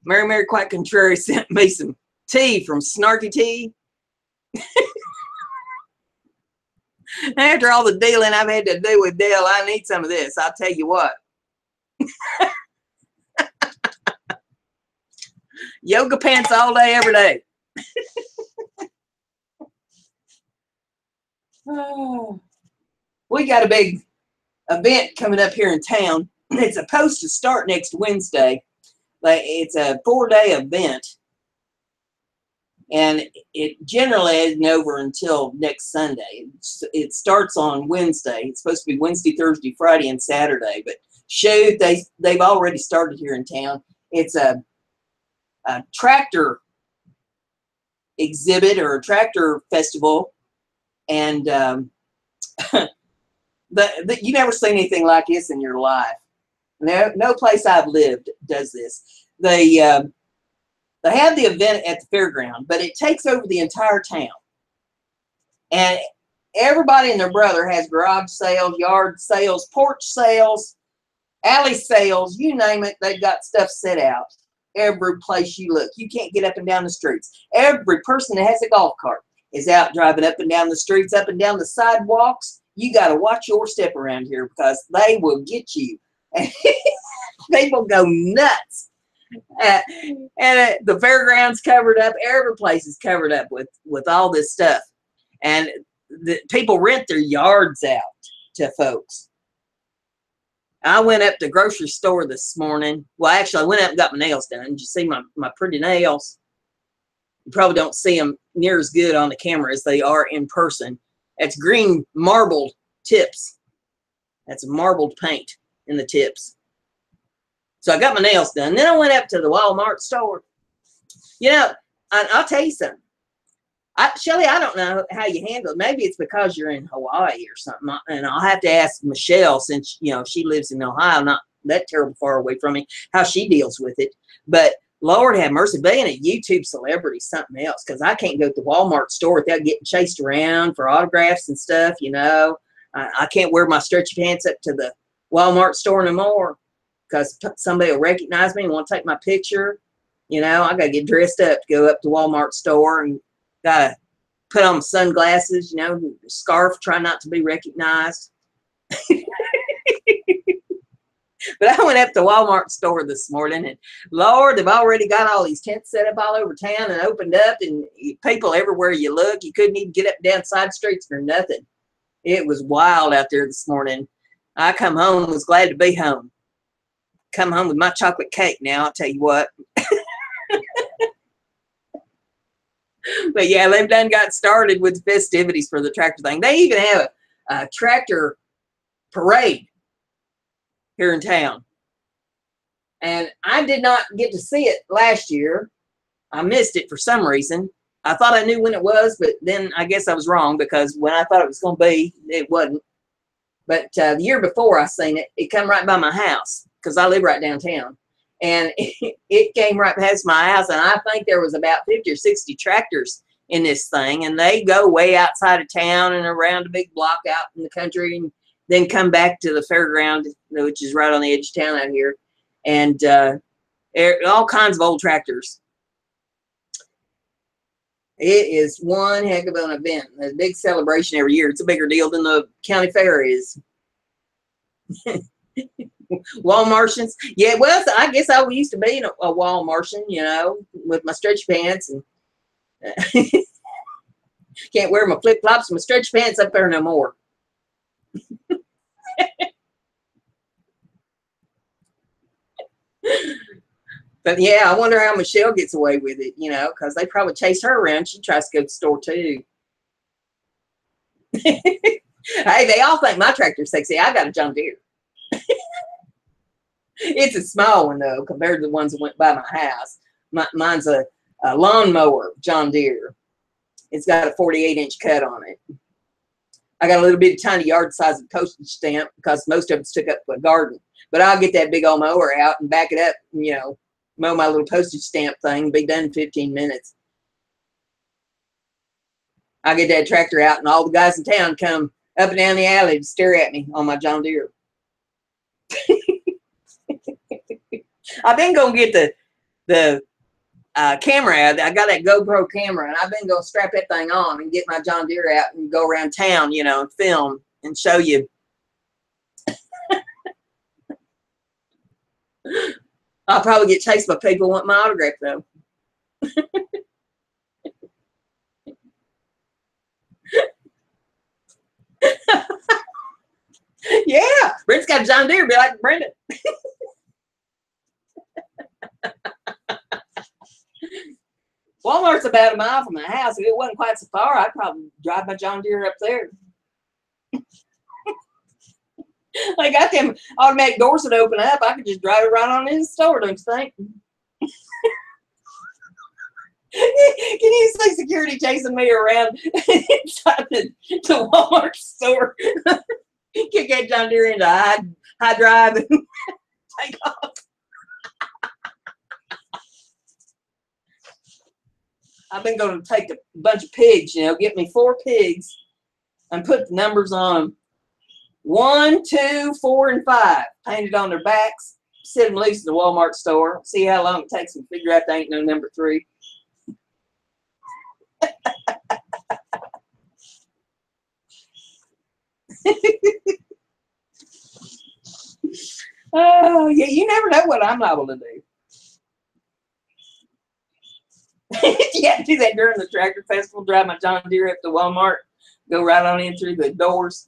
Mary Quite Contrary sent me some tea from Snarky Tea. After all the dealing I've had to do with Dell, I need some of this. I'll tell you what. Yoga pants all day, every day. Oh. We got a big event coming up here in town. It's supposed to start next Wednesday. But it's a 4-day event. And it generally isn't over until next Sunday. It starts on Wednesday. It's supposed to be Wednesday, Thursday, Friday, and Saturday. But shoot, they've already started here in town. It's a tractor exhibit or a tractor festival. And you never seen anything like this in your life. No place I've lived does this. They have the event at the fairground, but it takes over the entire town. And everybody and their brother has garage sales, yard sales, porch sales, alley sales, you name it, they've got stuff set out. every place you look. You can't get up and down the streets. Every person that has a golf cart is out driving up and down the streets, up and down the sidewalks. You got to watch your step around here because they will get you. People go nuts. And the fairground's covered up. Every place is covered up with all this stuff. And the people rent their yards out to folks. I went up to the grocery store this morning. Well, actually, I went up and got my nails done. Did you see my pretty nails? You probably don't see them near as good on the camera as they are in person. It's green marbled tips. That's marbled paint in the tips. So I got my nails done. Then I went up to the Walmart store. You know, I'll tell you something. Shelly, I don't know how you handle it. Maybe it's because you're in Hawaii or something. And I'll have to ask Michelle, since, you know, she lives in Ohio, not that terrible far away from me, how she deals with it. But Lord have mercy, being a YouTube celebrity is something else, because I can't go to the Walmart store without getting chased around for autographs and stuff, you know. I can't wear my stretchy pants up to the Walmart store no more because somebody will recognize me and want to take my picture. You know, I got to get dressed up to go up to Walmart store and got to put on sunglasses, you know, scarf, try not to be recognized. But I went up to Walmart store this morning, and Lord, they've already got all these tents set up all over town and opened up, and people everywhere you look. You couldn't even get up and down side streets for nothing. It was wild out there this morning. I come home, was glad to be home. Come home with my chocolate cake now, I'll tell you what. But yeah, they've done got started with the festivities for the tractor thing. They even have a tractor parade here in town. And I did not get to see it last year. I missed it for some reason. I thought I knew when it was, but then I guess I was wrong, because when I thought it was going to be, it wasn't. But the year before I seen it, it come right by my house, because I live right downtown. And it came right past my house, and I think there was about 50 or 60 tractors in this thing, and they go way outside of town and around a big block out in the country, and then come back to the fairground, which is right on the edge of town out here, and all kinds of old tractors. It is one heck of an event. A big celebration every year. It's a bigger deal than the county fair is. Walmartians. Yeah, well, I guess I used to be a Walmartian, you know, with my stretch pants, and can't wear my flip-flops and my stretch pants up there no more. But yeah, I wonder how Michelle gets away with it, you know, because they probably chase her around. She tries to go to the store too. Hey, they all think my tractor's sexy. I got a John Deere. It's a small one though, compared to the ones that went by my house. Mine's a lawnmower John Deere. It's got a 48-inch cut on it. I got a little bit of tiny yard size of postage stamp because most of it's took up a garden. But I'll get that big old mower out and back it up, and, you know, mow my little postage stamp thing, be done in 15 minutes. I get that tractor out, and all the guys in town come up and down the alley to stare at me on my John Deere. I've been going to get the camera out. I got that GoPro camera, and I've been going to strap that thing on and get my John Deere out and go around town, you know, and film and show you. I'll probably get chased by people who want my autograph, though. Yeah, Brenda's got a John Deere, be like Brenda. Walmart's about a mile from my house. If it wasn't quite so far, I'd probably drive my John Deere up there. They got them automatic doors that open up. I could just drive it right on in the store, don't you think? Can you see security chasing me around inside the Walmart store? Kick that John Deere into high drive and take off. I've been going to take a bunch of pigs, you know, get me 4 pigs and put the numbers on them. 1, 2, 4, and 5 painted on their backs. set them loose in the Walmart store. See how long it takes them to figure out they ain't no number 3. Oh, yeah, you never know what I'm liable to do. You have to do that during the tractor festival, drive my John Deere up to Walmart, go right on in through the doors.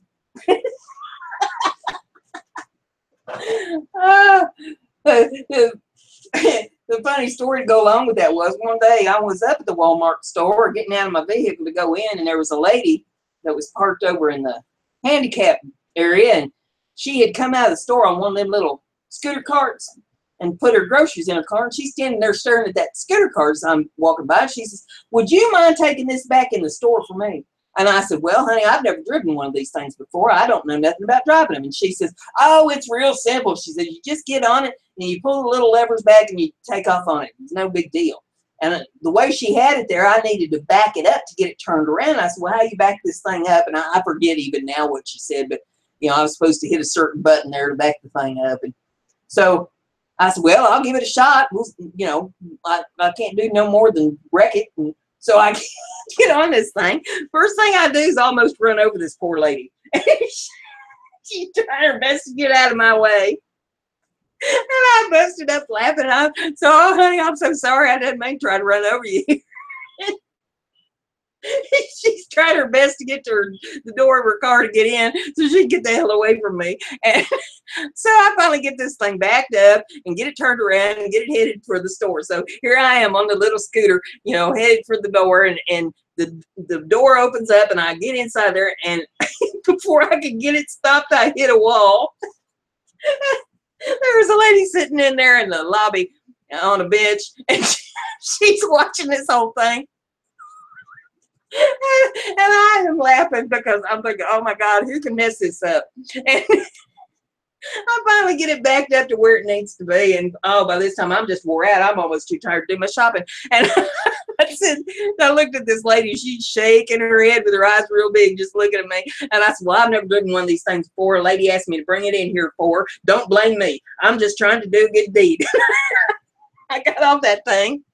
The funny story to go along with that was one day I was up at the Walmart store getting out of my vehicle to go in, and there was a lady that was parked over in the handicap area, and she had come out of the store on one of them little scooter carts and put her groceries in her car, and she's standing there staring at that scooter cart as I'm walking by. She says, "Would you mind taking this back in the store for me?" And I said, "Well, honey, I've never driven one of these things before. I don't know nothing about driving them." And she says, "Oh, it's real simple." She said, "You just get on it and you pull the little levers back and you take off on it. It's no big deal." And the way she had it there, I needed to back it up to get it turned around. I said, "Well, how you back this thing up?" And I forget even now what she said, but you know, I was supposed to hit a certain button there to back the thing up. And so I said, "Well, I'll give it a shot. Well, you know, I can't do no more than wreck it." And so I get on this thing. First thing I do is almost run over this poor lady. She's trying her best to get out of my way. And I busted up laughing. So, "Oh, honey, I'm so sorry. I didn't mean to try to run over you." She's trying her best to get to the door of her car to get in so she can get the hell away from me. And so I finally get this thing backed up and get it turned around and get it headed for the store. So here I am on the little scooter, you know, headed for the door, and the door opens up and I get inside there, and before I could get it stopped, I hit a wall. There was a lady sitting in there in the lobby on a bench, and she's watching this whole thing. And I am laughing because I'm thinking, "Oh my God, who can mess this up?" And I finally get it backed up to where it needs to be. And oh, by this time I'm just wore out. I'm almost too tired to do my shopping. And I looked at this lady. She's shaking her head with her eyes real big, just looking at me. And I said, "Well, I've never done one of these things before. A lady asked me to bring it in here for her. Don't blame me. I'm just trying to do a good deed." I got off that thing,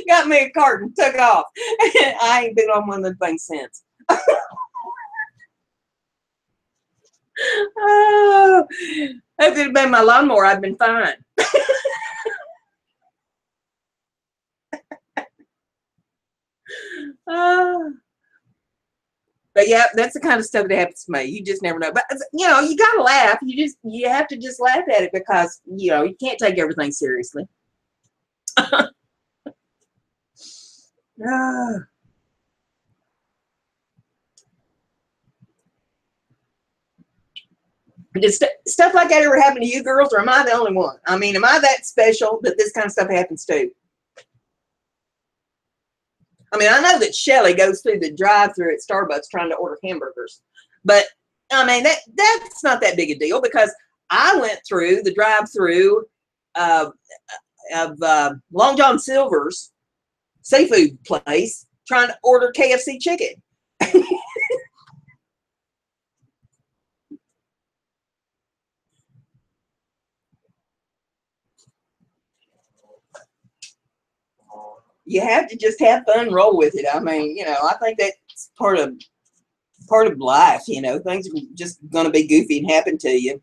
got me a cart, and took off. I ain't been on one of them things since. Oh, if it had been my lawnmower, I'd been fine. But yeah, that's the kind of stuff that happens to me. You just never know. But you know, you gotta laugh. You have to just laugh at it because you know you can't take everything seriously. Does stuff like that ever happen to you girls, or am I the only one? I mean, am I that special that this kind of stuff happens to? I mean, I know that Shelly goes through the drive-thru at Starbucks trying to order hamburgers, but I mean that's not that big a deal because I went through the drive-thru of Long John Silver's seafood place trying to order KFC chicken. You have to just have fun, roll with it. I mean, you know, I think that's part of life. You know, things are just going to be goofy and happen to you.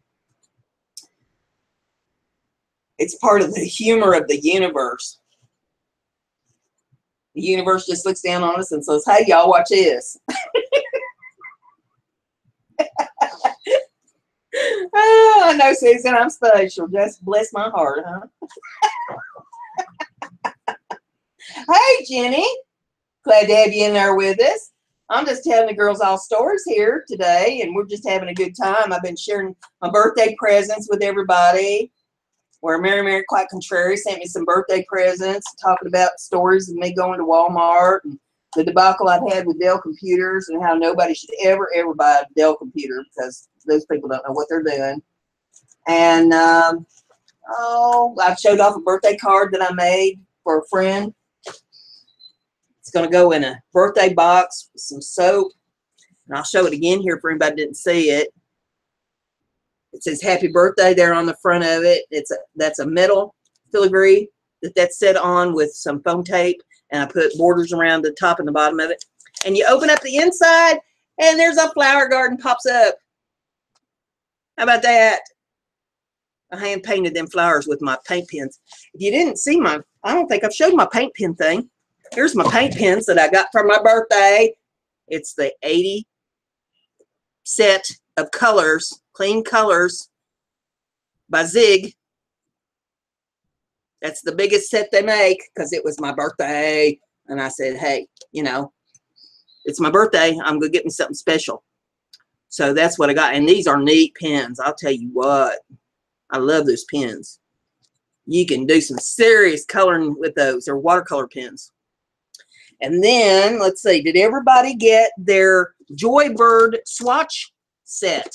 It's part of the humor of the universe. The universe just looks down on us and says, "Hey, y'all, watch this." Oh, I know, Susan, I'm special. Just bless my heart, huh? Hey, Jenny. Glad to have you in there with us. I'm just telling the girls all stories here today, and we're just having a good time. I've been sharing my birthday presents with everybody, where Mary Quite Contrary sent me some birthday presents, talking about stories of me going to Walmart and the debacle I've had with Dell computers and how nobody should ever buy a Dell computer because those people don't know what they're doing. And, oh, I've showed off a birthday card that I made for a friend. It's going to go in a birthday box with some soap. And I'll show it again here for anybody that didn't see it. It says happy birthday there on the front of it. That's a metal filigree that's set on with some foam tape, and I put borders around the top and the bottom of it. And you open up the inside, and there's a flower garden pops up. How about that? I hand painted them flowers with my paint pens. If you didn't see I don't think I've showed my paint pen thing. Here's my paint pens that I got for my birthday. It's the 80 set of colors, clean colors by Zig. That's the biggest set they make because it was my birthday. And I said, hey, you know, it's my birthday. I'm going to get me something special. So that's what I got. And these are neat pens. I'll tell you what. I love those pens. You can do some serious coloring with those. They're watercolor pens. And then, let's see, did everybody get their Joybird swatch set?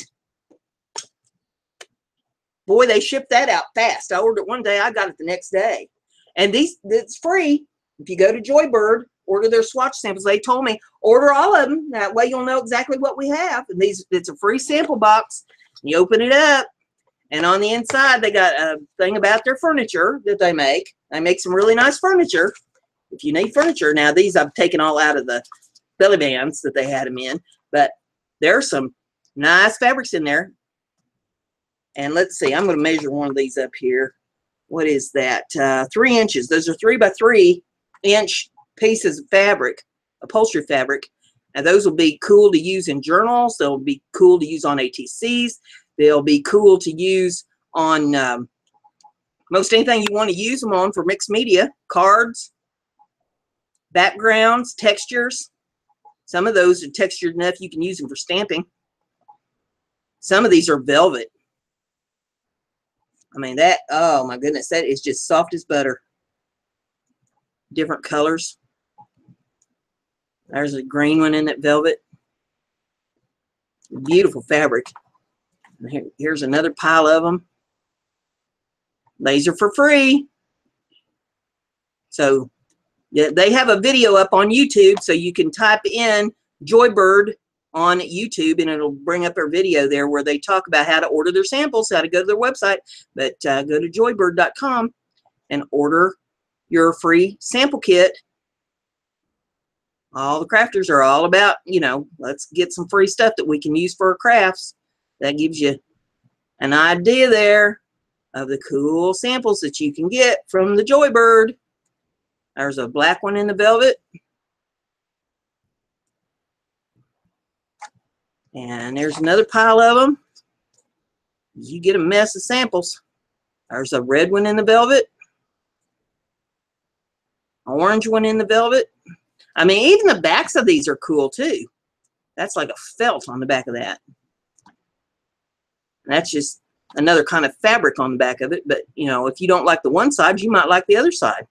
Boy, they shipped that out fast. I ordered it one day. I got it the next day. And it's free. If you go to Joybird, order their swatch samples. They told me, order all of them. That way you'll know exactly what we have. And it's a free sample box. You open it up, and on the inside, they got a thing about their furniture that they make. They make some really nice furniture. If you need furniture. Now, these I've taken all out of the belly bands that they had them in. But there's some nice fabrics in there. And let's see. I'm going to measure one of these up here. What is that? 3 inches. Those are 3 by 3 inch pieces of fabric, upholstery fabric. And those will be cool to use in journals. They'll be cool to use on ATCs. They'll be cool to use on most anything you want to use them on for mixed media. Cards, backgrounds, textures. Some of those are textured enough you can use them for stamping. Some of these are velvet. I mean, that, oh my goodness, that is just soft as butter. Different colors. There's a green one in that velvet. Beautiful fabric. And here's another pile of them. These are for free. So yeah, they have a video up on YouTube, so you can type in Joybird on YouTube, and it'll bring up their video there where they talk about how to order their samples, how to go to their website. But go to joybird.com and order your free sample kit. All the crafters are all about, you know, let's get some free stuff that we can use for our crafts. That gives you an idea there of the cool samples that you can get from the Joybird. There's a black one in the velvet. And there's another pile of them. You get a mess of samples. There's a red one in the velvet. Orange one in the velvet. I mean, even the backs of these are cool too. That's like a felt on the back of that. And that's just another kind of fabric on the back of it. But, you know, if you don't like the one side, you might like the other side.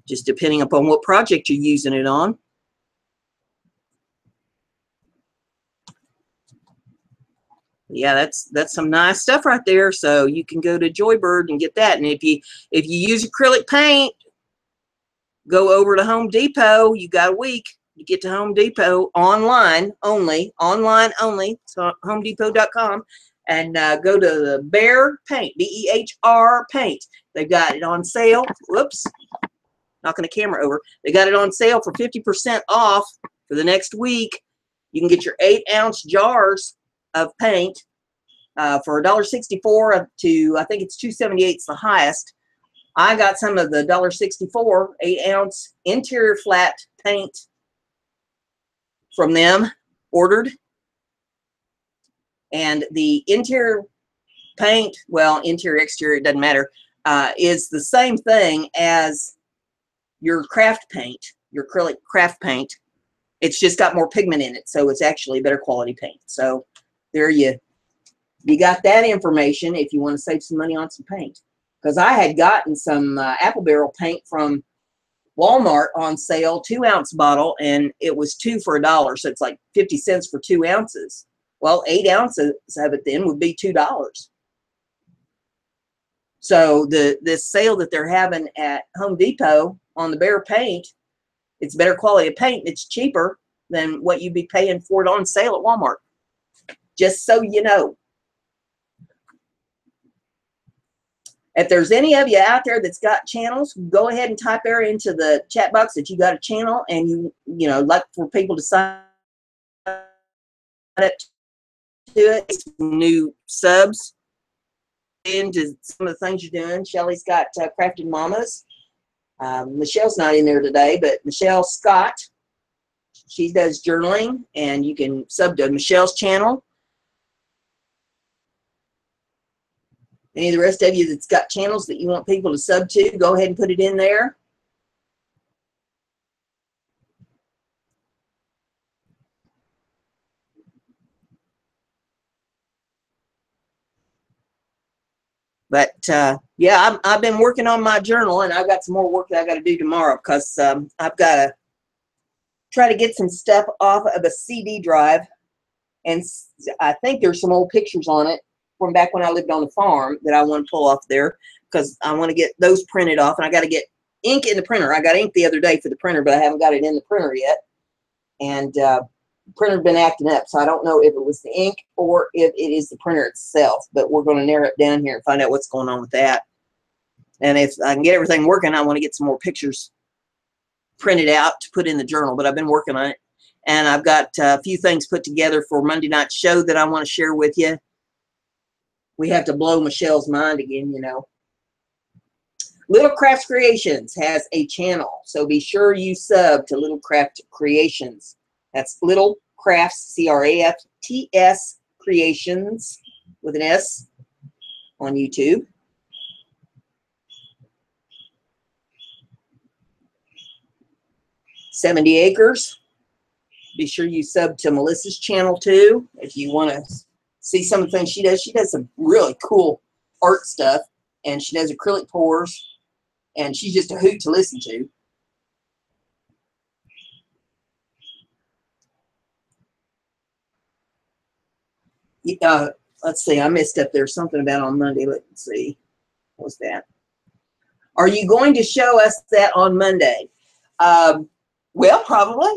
Just depending upon what project you're using it on. Yeah, that's some nice stuff right there. So you can go to Joybird and get that. And if you use acrylic paint, go over to Home Depot. You got a week to get to Home Depot online only. So homedepot.com, and go to the Behr paint, B-E-H-R paint. They've got it on sale. Whoops, knocking the camera over. They got it on sale for 50% off for the next week. You can get your 8-ounce jars of paint for $1.64 to, I think it's $2.78 is the highest. I got some of the $1.64 8-ounce interior flat paint from them ordered. And the interior paint, well, interior, exterior, it doesn't matter, is the same thing as your craft paint, your acrylic craft paint. It's just got more pigment in it, so it's actually better quality paint. So there you got that information if you want to save some money on some paint. Because I had gotten some apple barrel paint from Walmart on sale, 2-ounce bottle, and it was 2 for $1, so it's like 50 cents for 2 ounces. Well, 8 ounces of it then would be $2. So this sale that they're having at Home Depot on the Behr paint, it's better quality of paint, it's cheaper, than what you'd be paying for it on sale at Walmart. Just so you know. If there's any of you out there that's got channels, go ahead and type there into the chat box that you got a channel and you know, like for people to sign up to it. New subs into some of the things you're doing. Shelly's got Crafted Mamas. Michelle's not in there today, but Michelle Scott, she does journaling, and you can sub to Michelle's channel. Any of the rest of you that's got channels that you want people to sub to, go ahead and put it in there. But yeah, I've been working on my journal, and I've got some more work that I got to do tomorrow, because I've got to try to get some stuff off of a CD drive, and I think there's some old pictures on it from back when I lived on the farm that I want to pull off there, because I want to get those printed off, and I got to get ink in the printer. I got ink the other day for the printer, but I haven't got it in the printer yet, and the printer's been acting up, so I don't know if it was the ink or if it is the printer itself, but we're going to narrow it down here and find out what's going on with that. And if I can get everything working, I want to get some more pictures printed out to put in the journal, but I've been working on it, and I've got a few things put together for Monday night show that I want to share with you. We have to blow Michelle's mind again, you know. Little Crafts Creations has a channel, so be sure you sub to Little Craft Creations. That's Little Crafts, C-R-A-F-T-S Creations with an S on YouTube. $70 Acres. Be sure you sub to Melissa's channel too if you want to see some of the things she does. She does some really cool art stuff, and she does acrylic pours, and she's just a hoot to listen to. Let's see, I missed up there something about on Monday. Let's see. What was that? Are you going to show us that on Monday? Well, probably.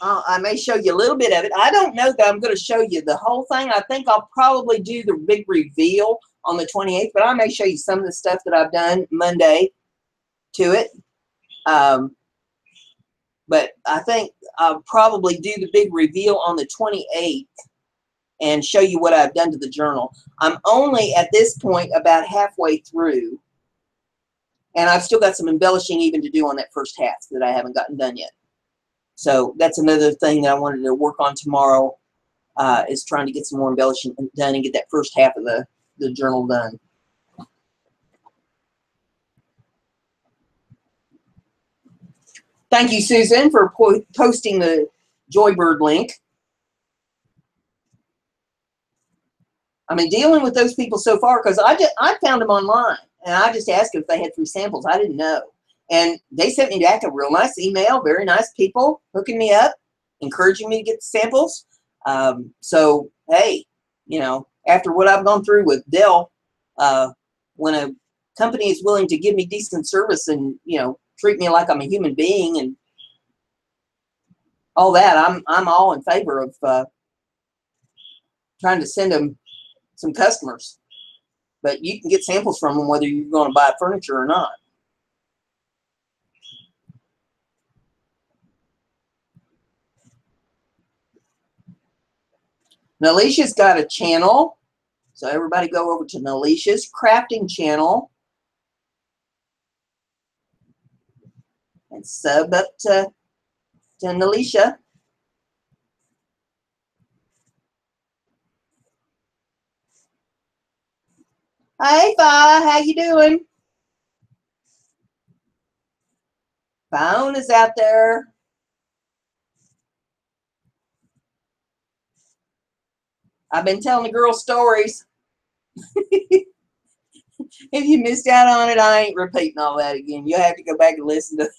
I may show you a little bit of it. I don't know that I'm going to show you the whole thing. I think I'll probably do the big reveal on the 28th, but I may show you some of the stuff that I've done Monday to it. But I think I'll probably do the big reveal on the 28th and show you what I've done to the journal. I'm only at this point about halfway through, and I've still got some embellishing even to do on that first half that I haven't gotten done yet. So that's another thing that I wanted to work on tomorrow, is trying to get some more embellishing done and get that first half of the journal done. Thank you, Susan, for posting the Joybird link. I've been dealing with those people so far because I found them online, and I just asked them if they had free samples. I didn't know. And they sent me back a real nice email, very nice people hooking me up, encouraging me to get the samples. So, hey, you know, after what I've gone through with Dell, when a company is willing to give me decent service and, you know, treat me like I'm a human being and all that, I'm all in favor of trying to send them some customers. But you can get samples from them whether you're going to buy furniture or not. Nalisha's got a channel, so everybody go over to Nalisha's crafting channel and sub up to Nalisha. Hey, Fi, how you doing? Phone is out there. I've been telling the girls stories. If you missed out on it, I ain't repeating all that again. You'll have to go back and listen to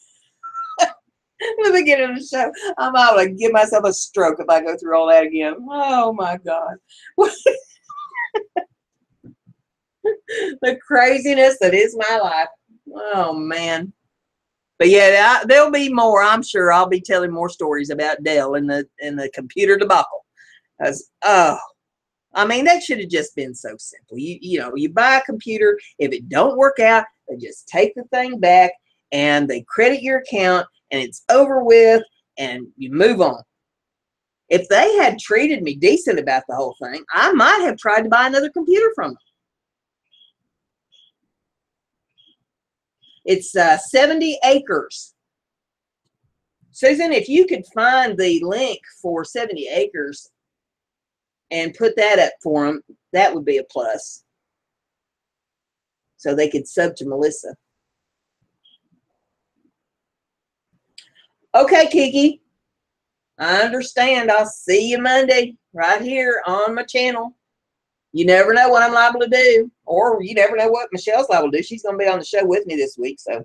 the beginning of the show. I'm out to give myself a stroke if I go through all that again. Oh my God. The craziness that is my life. Oh man. But yeah, there'll be more. I'm sure I'll be telling more stories about Dell and the computer debacle. As I mean, that should have just been so simple. You know, you buy a computer. If it don't work out, they just take the thing back and they credit your account and it's over with and you move on. If they had treated me decent about the whole thing, I might have tried to buy another computer from them. It's 70 acres. Susan, if you could find the link for 70 acres and put that up for them, that would be a plus. So they could sub to Melissa. Okay, Kiki. I understand. I'll see you Monday right here on my channel. You never know what I'm liable to do. Or you never know what Michelle's liable to do. She's going to be on the show with me this week. So,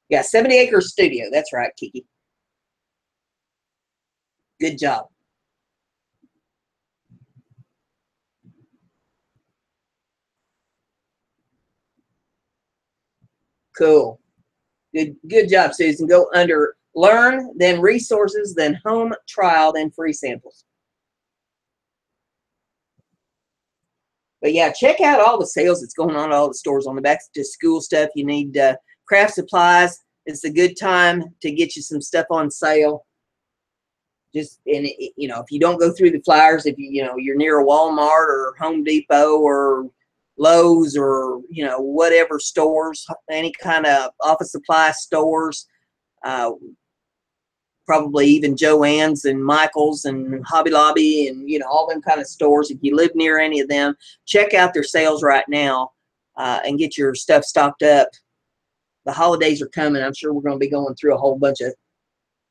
yeah, 70 Acres Studio. That's right, Kiki. Good job. Cool. Good job, Susan. Go under Learn, then Resources, then Home Trial, then Free Samples. But yeah, check out all the sales that's going on at all the stores on the back to school stuff. You need craft supplies. It's a good time to get you some stuff on sale. Just, and you know, if you don't go through the flyers, if you're near a Walmart or Home Depot or Lowe's or whatever stores, any kind of office supply stores, probably even Joann's and Michael's and Hobby Lobby and all them kind of stores. If you live near any of them, check out their sales right now and get your stuff stocked up. The holidays are coming. I'm sure we're going to be going through a whole bunch of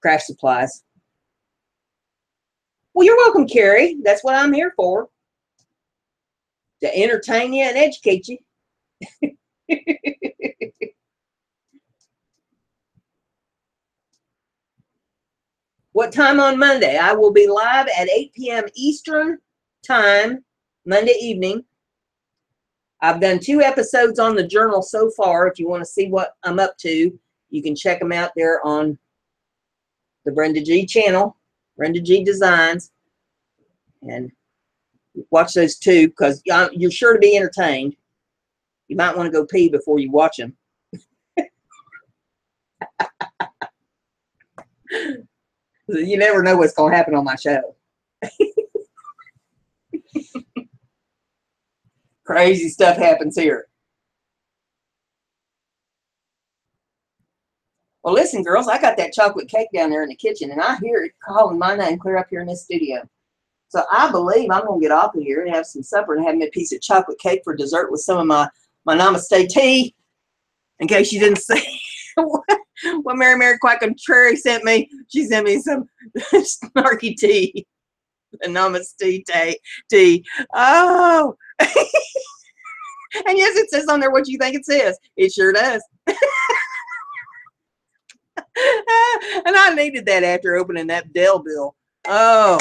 craft supplies. Well, you're welcome, Carrie. That's what I'm here for. To entertain you and educate you. What time on Monday? I will be live at 8 p.m. Eastern time, Monday evening. I've done 2 episodes on the journal so far. If you want to see what I'm up to, you can check them out there on the BrendaG channel, BrendaG Designs, and watch those 2 because you're sure to be entertained. You might want to go pee before you watch them. You never know what's going to happen on my show. Crazy stuff happens here. Well, listen, girls, I got that chocolate cake down there in the kitchen, and I hear it calling my name clear up here in this studio. So I believe I'm going to get off of here and have some supper and have me a piece of chocolate cake for dessert with some of my namaste tea. In case you didn't see what Mary Quack Contrary sent me. She sent me some snarky tea. The namaste tea. Oh. And yes, it says on there what you think it says. It sure does. And I needed that after opening that Dell bill. Oh.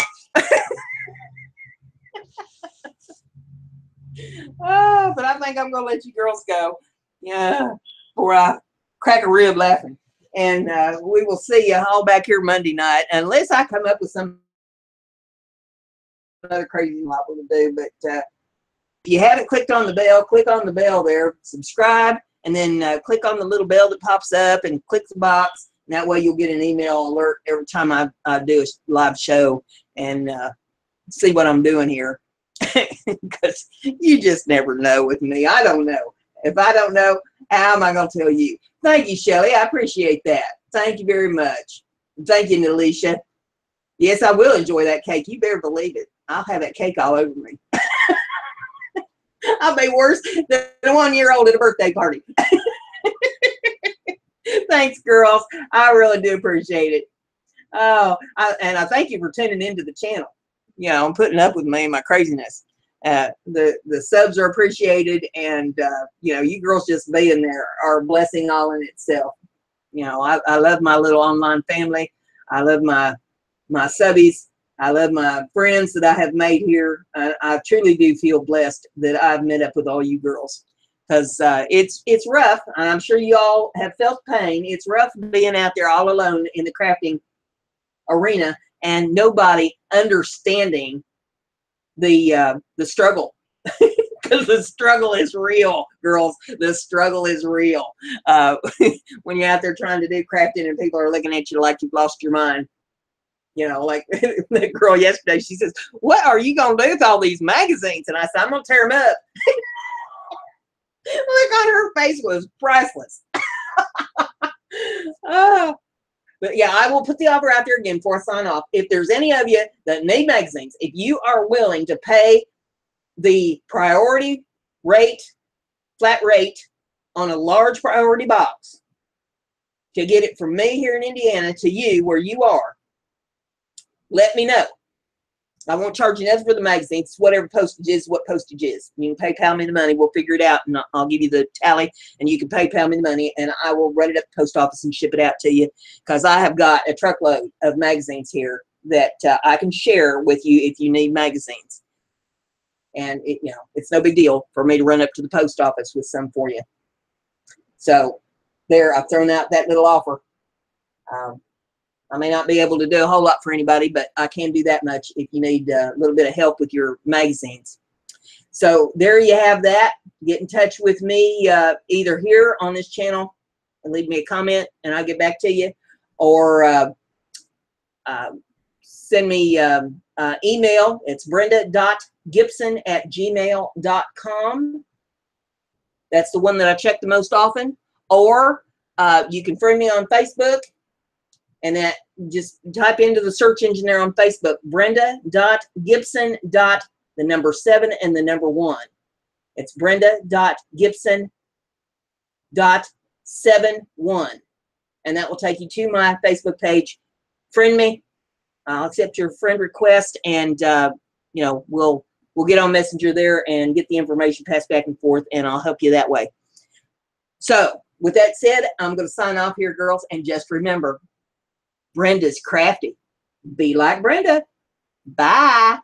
Oh, but I think I'm going to let you girls go. Yeah. Before I crack a rib laughing. And we will see you all back here Monday night. Unless I come up with some other crazy lot we can do. But if you haven't clicked on the bell, click on the bell there. Subscribe. And then click on the little bell that pops up and click the box. And that way you'll get an email alert every time I do a live show and see what I'm doing here. Because you just never know with me. I don't know. If I don't know, how am I going to tell you? Thank you, Shelly. I appreciate that. Thank you very much. Thank you, Nalisha. Yes, I will enjoy that cake. You better believe it. I'll have that cake all over me. I'll be worse than a 1-year-old at a birthday party. Thanks, girls. I really do appreciate it. Oh, and I thank you for tuning into the channel. And putting up with me and my craziness. The subs are appreciated, and you girls just being there are a blessing all in itself. I love my little online family. I love my subbies. I love my friends that I have made here. I truly do feel blessed that I've met up with all you girls. because it's rough. I'm sure you all have felt pain. It's rough being out there all alone in the crafting arena and nobody understanding the struggle. Because the struggle is real, girls. The struggle is real. When you're out there trying to do crafting and people are looking at you like you've lost your mind. You know, like the girl yesterday, she says, "What are you going to do with all these magazines?" And I said, "I'm going to tear them up." Look on her face was priceless. Oh. But yeah, I will put the offer out there again before I sign off. If there's any of you that need magazines, if you are willing to pay the priority rate, flat rate on a large priority box to get it from me here in Indiana to you where you are, let me know. I won't charge you nothing for the magazines. Whatever postage is, what postage is. You can PayPal me the money. We'll figure it out, and I'll give you the tally, and you can PayPal me the money, and I will run it up the post office and ship it out to you, because I have got a truckload of magazines here that I can share with you if you need magazines. And you know, it's no big deal for me to run up to the post office with some for you. So there, I've thrown out that little offer. I may not be able to do a whole lot for anybody, but I can do that much if you need a little bit of help with your magazines. So there you have that. Get in touch with me either here on this channel and leave me a comment and I'll get back to you, or send me email. It's brenda.gibson@gmail.com. That's the one that I check the most often. Or you can friend me on Facebook. And that, just type into the search engine there on Facebook, brenda.gibson. The number 7 and the number 1. It's brenda.gibson.71. And that will take you to my Facebook page. Friend me. I'll accept your friend request, and you know, we'll get on Messenger there and get the information passed back and forth, and I'll help you that way. So with that said, I'm going to sign off here, girls, and just remember, Brenda's crafty. Be like Brenda. Bye.